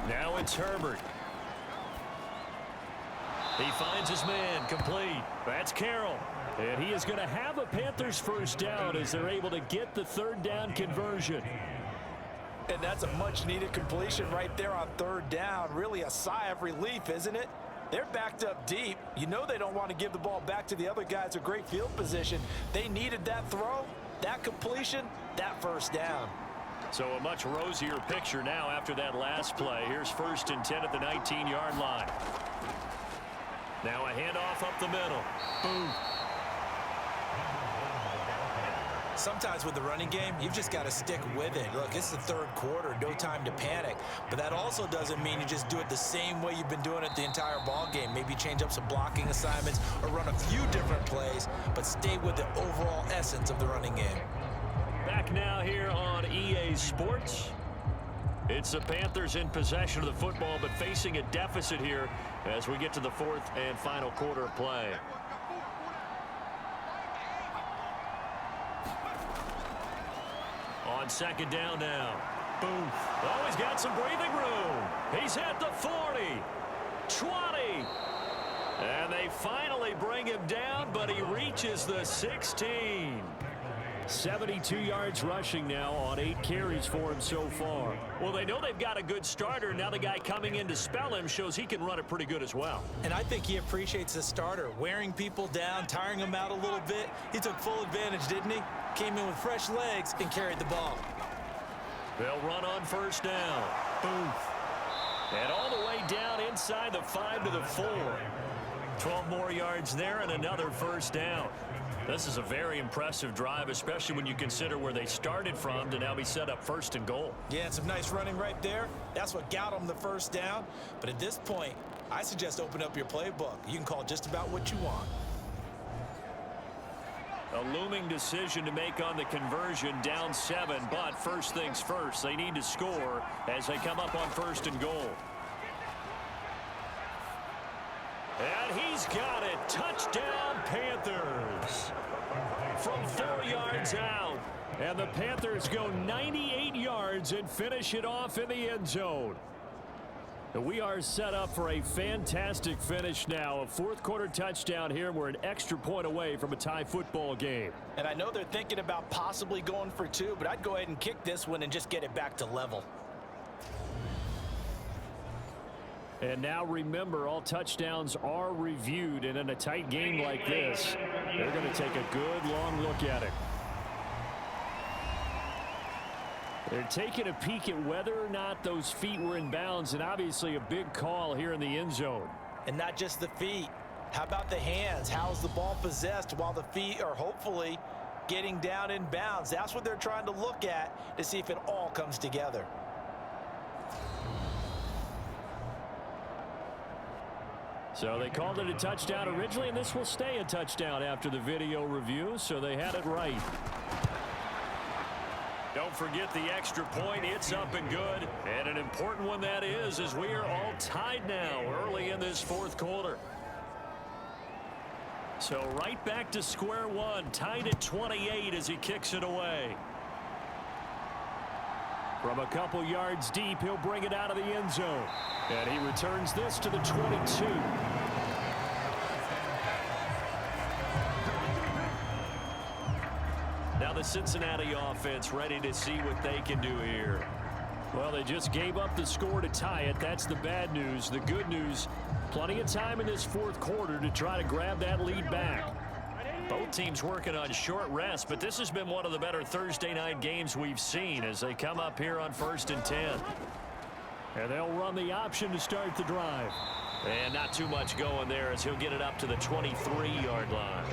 [SPEAKER 2] Now it's Herbert. He finds his man, complete. That's Carroll. And he is going to have a Panthers 1st down as they're able to get the 3rd down conversion.
[SPEAKER 7] And that's a much-needed completion right there on 3rd down. Really a sigh of relief, isn't it? They're backed up deep. You know they don't want to give the ball back to the other guys. A great field position. They needed that throw, that completion, that 1st down.
[SPEAKER 2] So a much rosier picture now after that last play. Here's 1st and 10 at the 19-yard line. Now a handoff up the middle. Boom.
[SPEAKER 6] Sometimes with the running game, you've just got to stick with it. Look, it's the 3rd quarter, no time to panic. But that also doesn't mean you just do it the same way you've been doing it the entire ball game. Maybe change up some blocking assignments or run a few different plays, but stay with the overall essence of the running game.
[SPEAKER 2] Back now here on EA Sports. It's the Panthers in possession of the football, but facing a deficit here as we get to the 4th and final quarter of play. On 2nd down now. Boom. Oh, he's got some breathing room. He's at the 40, 20. And they finally bring him down, but he reaches the 16. 72 yards rushing now on 8 carries for him so far. Well, they know they've got a good starter. Now the guy coming in to spell him shows he can run it pretty good as well.
[SPEAKER 6] And I think he appreciates the starter, wearing people down, tiring them out a little bit. He took full advantage, didn't he? Came in with fresh legs and carried the ball.
[SPEAKER 2] They'll run on 1st down. Boom. And all the way down inside the 5 to the 4. 12 more yards there and another 1st down. This is a very impressive drive, especially when you consider where they started from to now be set up 1st and goal.
[SPEAKER 6] Yeah, and some nice running right there. That's what got them the 1st down. But at this point, I suggest open up your playbook. You can call just about what you want.
[SPEAKER 2] A looming decision to make on the conversion, down 7, but first things first, they need to score as they come up on 1st and goal. And he's got it. Touchdown, Panthers. From 4 yards out. And the Panthers go 98 yards and finish it off in the end zone. We are set up for a fantastic finish now. A 4th quarter touchdown here, and we're an extra point away from a tie football game.
[SPEAKER 7] And I know they're thinking about possibly going for 2, but I'd go ahead and kick this one and just get it back to level.
[SPEAKER 2] And now remember, all touchdowns are reviewed, and in a tight game like this, they're going to take a good long look at it. They're taking a peek at whether or not those feet were in bounds, and obviously a big call here in the end zone.
[SPEAKER 7] And not just the feet. How about the hands? How's the ball possessed while the feet are hopefully getting down in bounds? That's what they're trying to look at to see if it all comes together.
[SPEAKER 2] So they called it a touchdown originally, and this will stay a touchdown after the video review, so they had it right. Don't forget the extra point. It's up and good. And an important one that is, as we are all tied now early in this 4th quarter. So right back to square one, tied at 28 as he kicks it away. From a couple yards deep, he'll bring it out of the end zone. And he returns this to the 22. Now the Cincinnati offense ready to see what they can do here. Well, they just gave up the score to tie it. That's the bad news. The good news, plenty of time in this 4th quarter to try to grab that lead back. Both teams working on short rest, but this has been one of the better Thursday night games we've seen as they come up here on 1st and 10. And they'll run the option to start the drive. And not too much going there as he'll get it up to the 23-yard line.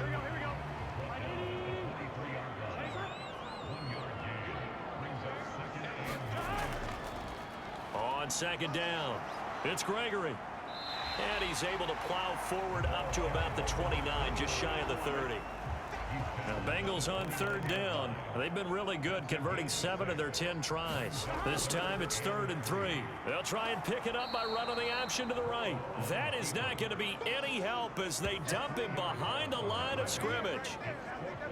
[SPEAKER 2] On 2nd down, it's Gregory. And he's able to plow forward up to about the 29, just shy of the 30. Now, Bengals on 3rd down. They've been really good, converting 7 of their 10 tries. This time it's 3rd and 3. They'll try and pick it up by running the option to the right. That is not going to be any help as they dump him behind the line of scrimmage.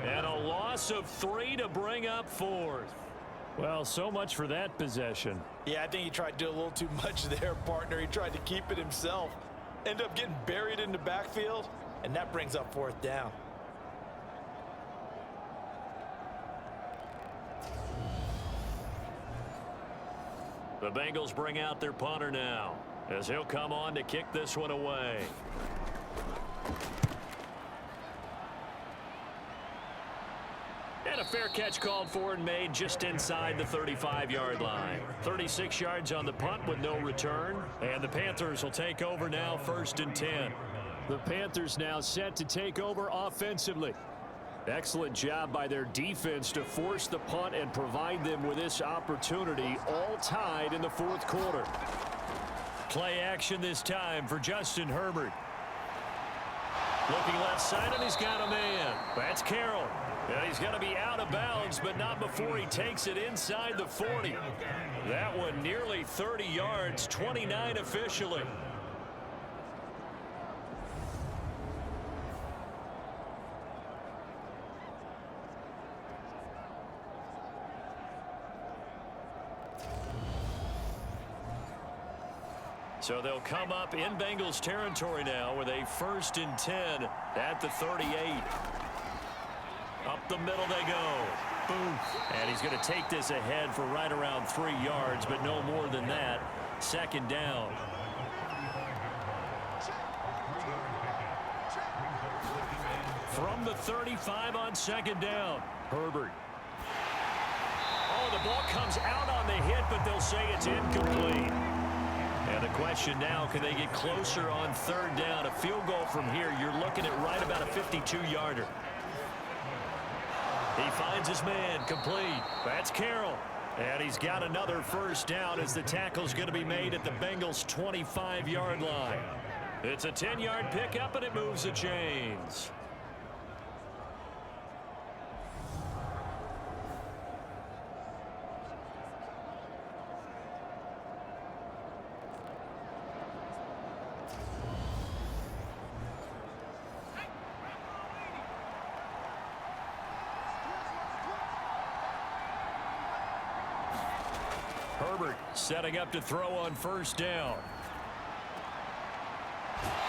[SPEAKER 2] And a loss of 3 to bring up 4th. Well, so much for that possession.
[SPEAKER 7] Yeah, I think he tried to do a little too much there, partner. He tried to keep it himself. Ended up getting buried in the backfield, and that brings up 4th down.
[SPEAKER 2] The Bengals bring out their punter now as he'll come on to kick this one away. And a fair catch called for and made just inside the 35-yard line. 36 yards on the punt with no return. And the Panthers will take over now 1st and 10. The Panthers now set to take over offensively. Excellent job by their defense to force the punt and provide them with this opportunity, all tied in the 4th quarter. Play action this time for Justin Herbert. Looking left side, and he's got a man. That's Carroll. And he's going to be out of bounds, but not before he takes it inside the 40. That one nearly 30 yards, 29 officially. So they'll come up in Bengals territory now with a 1st and 10 at the 38. Up the middle they go. Boom. And he's going to take this ahead for right around 3 yards, but no more than that. 2nd down. From the 35 on 2nd down, Herbert. Oh, the ball comes out on the hit, but they'll say it's incomplete. And the question now, can they get closer on 3rd down? A field goal from here, you're looking at right about a 52-yarder. He finds his man, complete. That's Carroll. And he's got another 1st down as the tackle's going to be made at the Bengals' 25-yard line. It's a 10-yard pickup, and it moves the chains. Herbert setting up to throw on first down.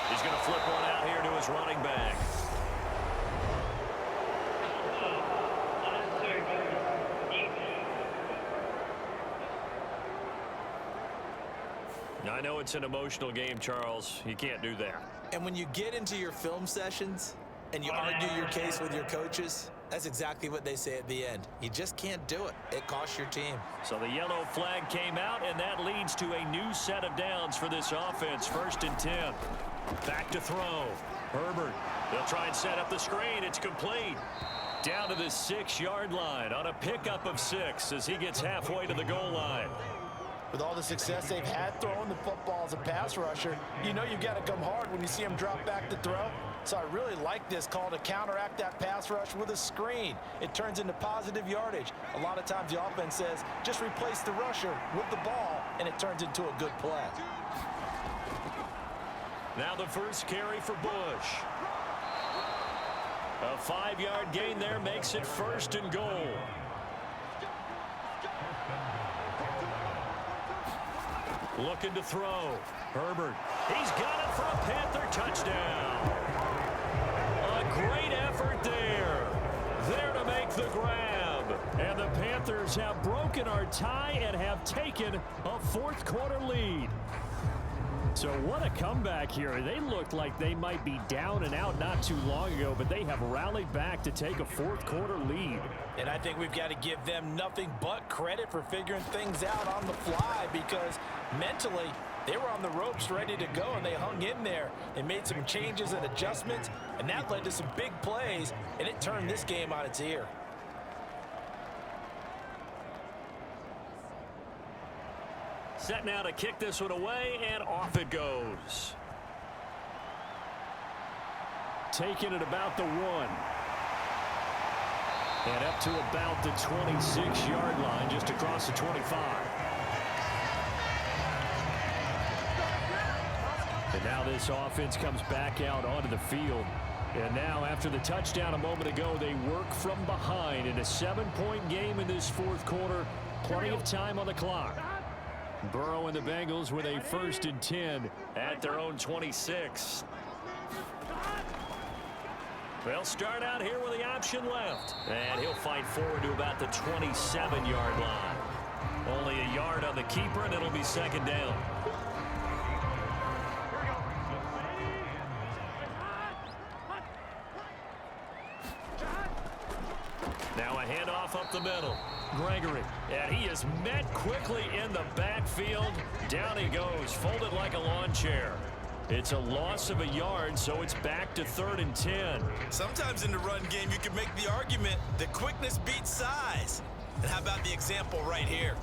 [SPEAKER 2] He's going to flip one out here to his running back. I know it's an emotional game, Charles. You can't do that.
[SPEAKER 6] And when you get into your film sessions and you argue your case with your coaches, that's exactly what they say at the end. You just can't do it. It costs your team.
[SPEAKER 2] So the yellow flag came out, and that leads to a new set of downs for this offense. 1st and 10. Back to throw. Herbert. They'll try and set up the screen. It's complete. Down to the 6-yard line on a pickup of 6 as he gets halfway to the goal line.
[SPEAKER 7] With all the success they've had throwing the football as a pass rusher, you know you've got to come hard when you see him drop back to throw. So I really like this call to counteract that pass rush with a screen. It turns into positive yardage. A lot of times the offense says, just replace the rusher with the ball, and it turns into a good play.
[SPEAKER 2] Now the first carry for Bush. A 5-yard gain there makes it 1st and goal. Looking to throw. Herbert. He's got it for a Panther touchdown. A great effort there. There to make the grab. And the Panthers have broken our tie and have taken a 4th quarter lead. So what a comeback here. They looked like they might be down and out not too long ago, but they have rallied back to take a 4th quarter lead.
[SPEAKER 7] And I think we've got to give them nothing but credit for figuring things out on the fly, because mentally they were on the ropes ready to go, and they hung in there. They made some changes and adjustments, and that led to some big plays, and it turned this game on its ear.
[SPEAKER 2] Set now to kick this one away, and off it goes. Taking it about the 1. And up to about the 26-yard line, just across the 25. And now this offense comes back out onto the field. And now, after the touchdown a moment ago, they work from behind in a 7-point game in this 4th quarter. Plenty of time on the clock. Burrow and the Bengals with a 1st and 10 at their own 26. They'll start out here with the option left. And he'll fight forward to about the 27-yard line. Only a yard on the keeper, and it'll be 2nd down. Now a handoff up the middle. Gregory, and he is met quickly in the backfield. Down he goes, folded like a lawn chair. It's a loss of a yard, so it's back to 3rd and 10.
[SPEAKER 6] Sometimes in the run game, you can make the argument that quickness beats size. And how about the example right here?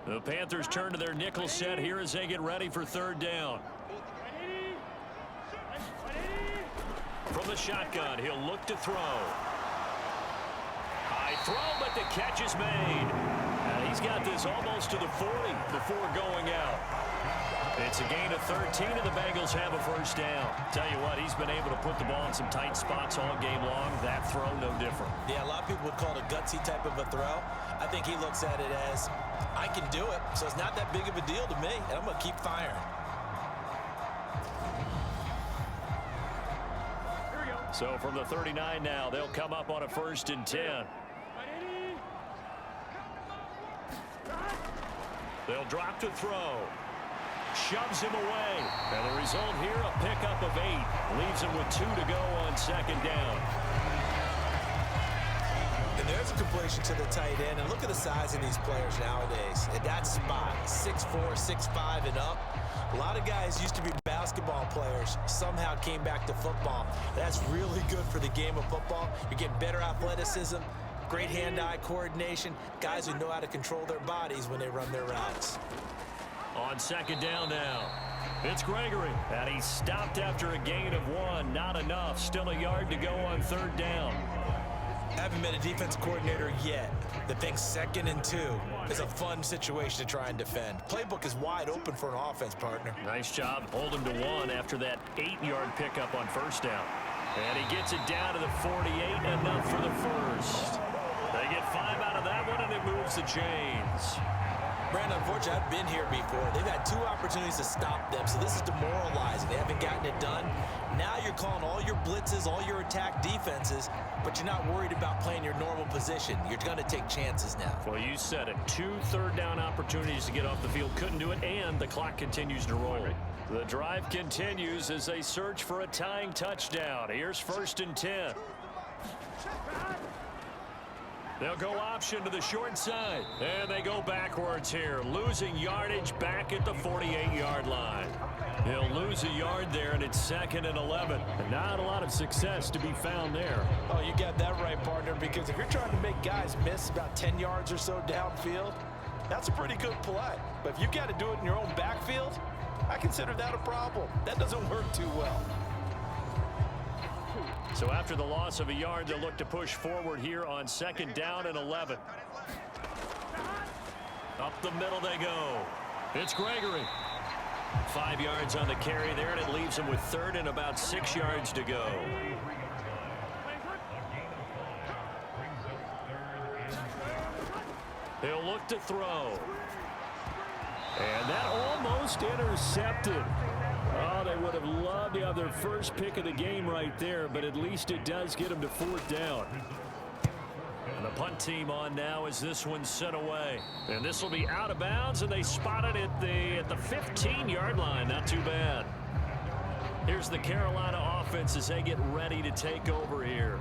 [SPEAKER 2] The Panthers turn to their nickel set here as they get ready for 3rd down. From the shotgun, he'll look to throw. High throw, but the catch is made. And he's got this almost to the 40 before going out. It's a gain of 13, and the Bengals have a 1st down. Tell you what, he's been able to put the ball in some tight spots all game long. That throw, no different.
[SPEAKER 6] Yeah, a lot of people would call it a gutsy type of a throw. I think he looks at it as, I can do it, so it's not that big of a deal to me, and I'm going to keep firing.
[SPEAKER 2] So from the 39 now, they'll come up on a 1st and 10. They'll drop to throw. Shoves him away. And the result here, a pickup of 8. Leaves him with 2 to go on 2nd down.
[SPEAKER 6] And there's a completion to the tight end. And look at the size of these players nowadays. At that spot, 6'4", 6'5", and up. A lot of guys used to be basketball players, somehow came back to football. That's really good for the game of football. You're getting better athleticism, great hand-eye coordination, guys who know how to control their bodies when they run their routes.
[SPEAKER 2] On 2nd down now, it's Gregory, and he's stopped after a gain of 1. Not enough. Still a yard to go on 3rd down.
[SPEAKER 6] I haven't met a defensive coordinator yet that thinks 2nd and 2 is a fun situation to try and defend. Playbook is wide open for an offense, partner.
[SPEAKER 2] Nice job holding to 1 after that 8-yard pickup on first down. And he gets it down to the 48, enough for the first. They get 5 out of that one, and it moves the chains.
[SPEAKER 6] Brandon, unfortunately, I've been here before. They've had 2 opportunities to stop them, so this is demoralizing. They haven't gotten it done. Now you're calling all your blitzes, all your attack defenses, but you're not worried about playing your normal position. You're going to take chances now.
[SPEAKER 2] Well, you said it. 2 third-down opportunities to get off the field. Couldn't do it, and the clock continues to roll. The drive continues as they search for a tying touchdown. Here's 1st and 10. They'll go option to the short side. And they go backwards here, losing yardage back at the 48-yard line. He'll lose a yard there, and it's 2nd and 11. And not a lot of success to be found there.
[SPEAKER 7] Oh, you got that right, partner, because if you're trying to make guys miss about 10 yards or so downfield, that's a pretty good play. But if you've got to do it in your own backfield, I consider that a problem. That doesn't work too well.
[SPEAKER 2] So after the loss of a yard, they'll look to push forward here on 2nd down and 11. Up the middle they go. It's Gregory. 5 yards on the carry there, and it leaves him with 3rd and about 6 yards to go. He'll look to throw. And that almost intercepted. Oh, they would have loved to have their first pick of the game right there, but at least it does get them to 4th down. And the punt team on now as this one's sent away. And this will be out of bounds, and they spot it at the 15-yard line. Not too bad. Here's the Carolina offense as they get ready to take over here.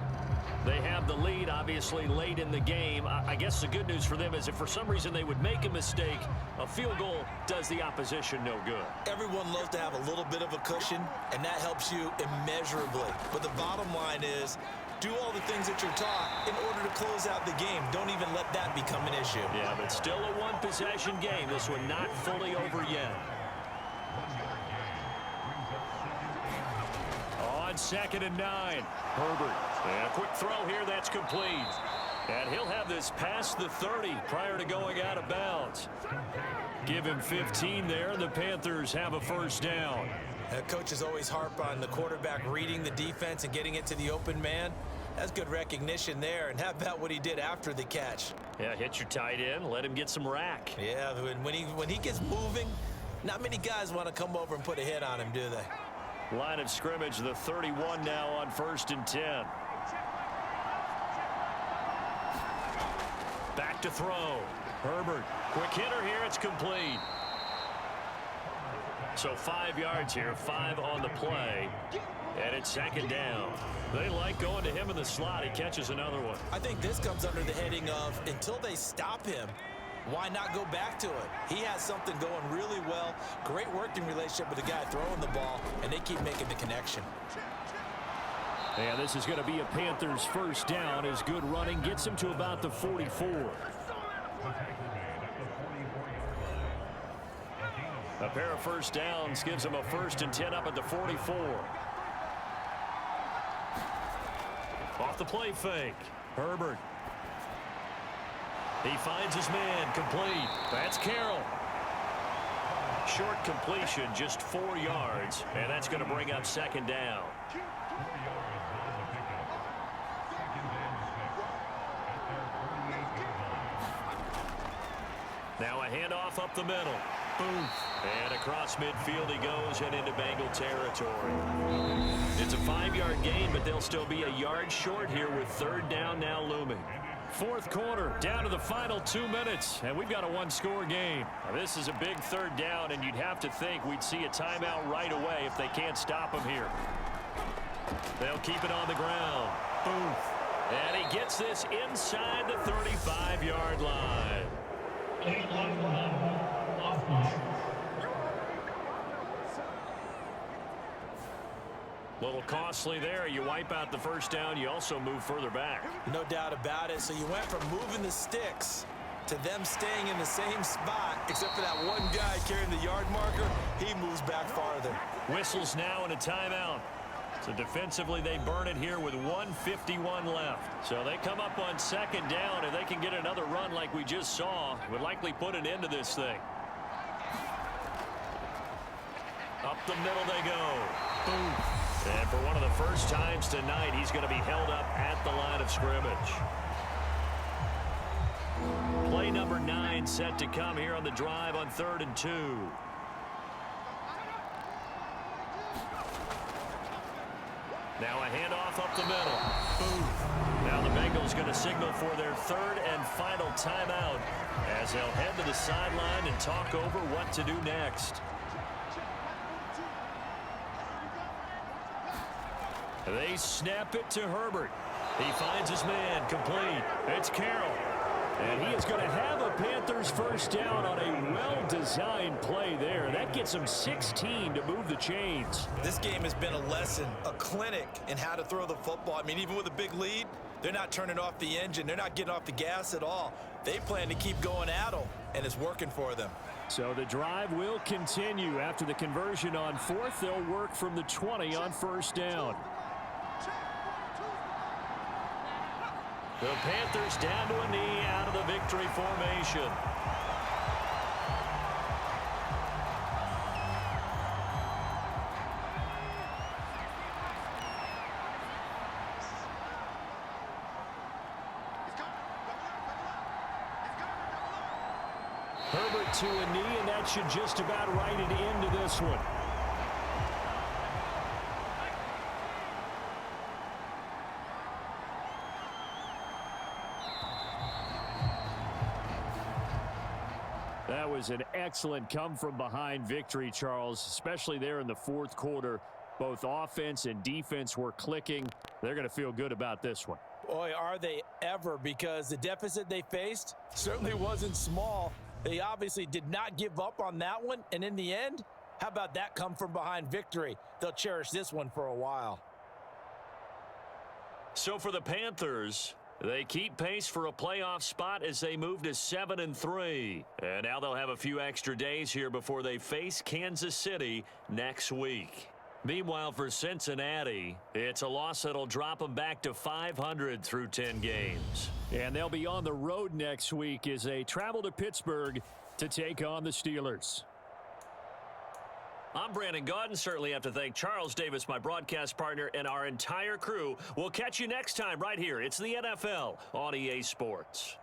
[SPEAKER 2] They have the lead, obviously, late in the game. I guess the good news for them is if for some reason they would make a mistake, a field goal does the opposition no good.
[SPEAKER 6] Everyone loves to have a little bit of a cushion, and that helps you immeasurably. But the bottom line is, do all the things that you're taught in order to close out the game. Don't even let that become an issue.
[SPEAKER 2] Yeah, but still a one-possession game. This one not fully over yet. On 2nd and 9, Herbert. And a quick throw here, that's complete. And he'll have this past the 30 prior to going out of bounds. Give him 15 there, and the Panthers have a 1st down.
[SPEAKER 6] Coaches always harp on the quarterback reading the defense and getting it to the open man. That's good recognition there. And how about what he did after the catch?
[SPEAKER 2] Yeah, hit your tight end, let him get some rack.
[SPEAKER 6] Yeah, when he gets moving, not many guys want to come over and put a hit on him, do they?
[SPEAKER 2] Line of scrimmage, the 31 now on 1st and 10. Back to throw. Herbert, quick hitter here, it's complete. So 5 yards here, 5 on the play, and it's 2nd down. They like going to him in the slot. He catches another one.
[SPEAKER 6] I think this comes under the heading of until they stop him, why not go back to it? He has something going really well. Great working relationship with the guy throwing the ball, and they keep making the connection.
[SPEAKER 2] And this is going to be a Panthers 1st down as good running gets him to about the 44. A pair of 1st downs gives him a 1st and 10 up at the 44. Off the play fake. Herbert. He finds his man, complete. That's Carroll. Short completion, just 4 yards, and that's going to bring up 2nd down. Now a handoff up the middle. Boom. And across midfield he goes and into Bengal territory. It's a 5-yard gain, but they'll still be a yard short here with 3rd down now looming. 4th quarter, down to the final 2 minutes, and we've got a 1-score game. Now, this is a big 3rd down, and you'd have to think we'd see a timeout right away if they can't stop him here. They'll keep it on the ground. Boom. And he gets this inside the 35-yard line. Little costly there. You wipe out the 1st down. You also move further back.
[SPEAKER 6] No doubt about it. So you went from moving the sticks to them staying in the same spot, except for that one guy carrying the yard marker. He moves back farther.
[SPEAKER 2] Whistles now and a timeout. So defensively, they burn it here with 1:51 left. So they come up on second down. If they can get another run like we just saw, would likely put an end to this thing. Up the middle they go. Boom. And for one of the first times tonight, he's going to be held up at the line of scrimmage. Play number 9 set to come here on the drive on 3rd and 2. Now a handoff up the middle. Boom. Now the Bengals going to signal for their 3rd and final timeout as they'll head to the sideline and talk over what to do next. They snap it to Herbert. He finds his man, complete. It's Carroll. And he is going to have a Panthers first down on a well-designed play there. That gets him 16 to move the chains.
[SPEAKER 6] This game has been a lesson, a clinic in how to throw the football. I mean, even with a big lead, they're not turning off the engine. They're not getting off the gas at all. They plan to keep going at them, and it's working for them.
[SPEAKER 2] So the drive will continue. After the conversion on 4th, they'll work from the 20 on first down. The Panthers down to a knee out of the victory formation. Herbert to a knee, and that should just about write it into this one. That was an excellent come-from-behind victory, Charles, especially there in the 4th quarter. Both offense and defense were clicking. They're going to feel good about this one.
[SPEAKER 7] Boy, are they ever, because the deficit they faced certainly wasn't small. They obviously did not give up on that one, and in the end, how about that come-from-behind victory? They'll cherish this one for a while.
[SPEAKER 2] So for the Panthers, they keep pace for a playoff spot as they move to 7-3. And now they'll have a few extra days here before they face Kansas City next week. Meanwhile, for Cincinnati, it's a loss that'll drop them back to 500 through 10 games. And they'll be on the road next week as they travel to Pittsburgh to take on the Steelers. I'm Brandon Gaudin. Certainly have to thank Charles Davis, my broadcast partner, and our entire crew. We'll catch you next time right here. It's the NFL on EA Sports.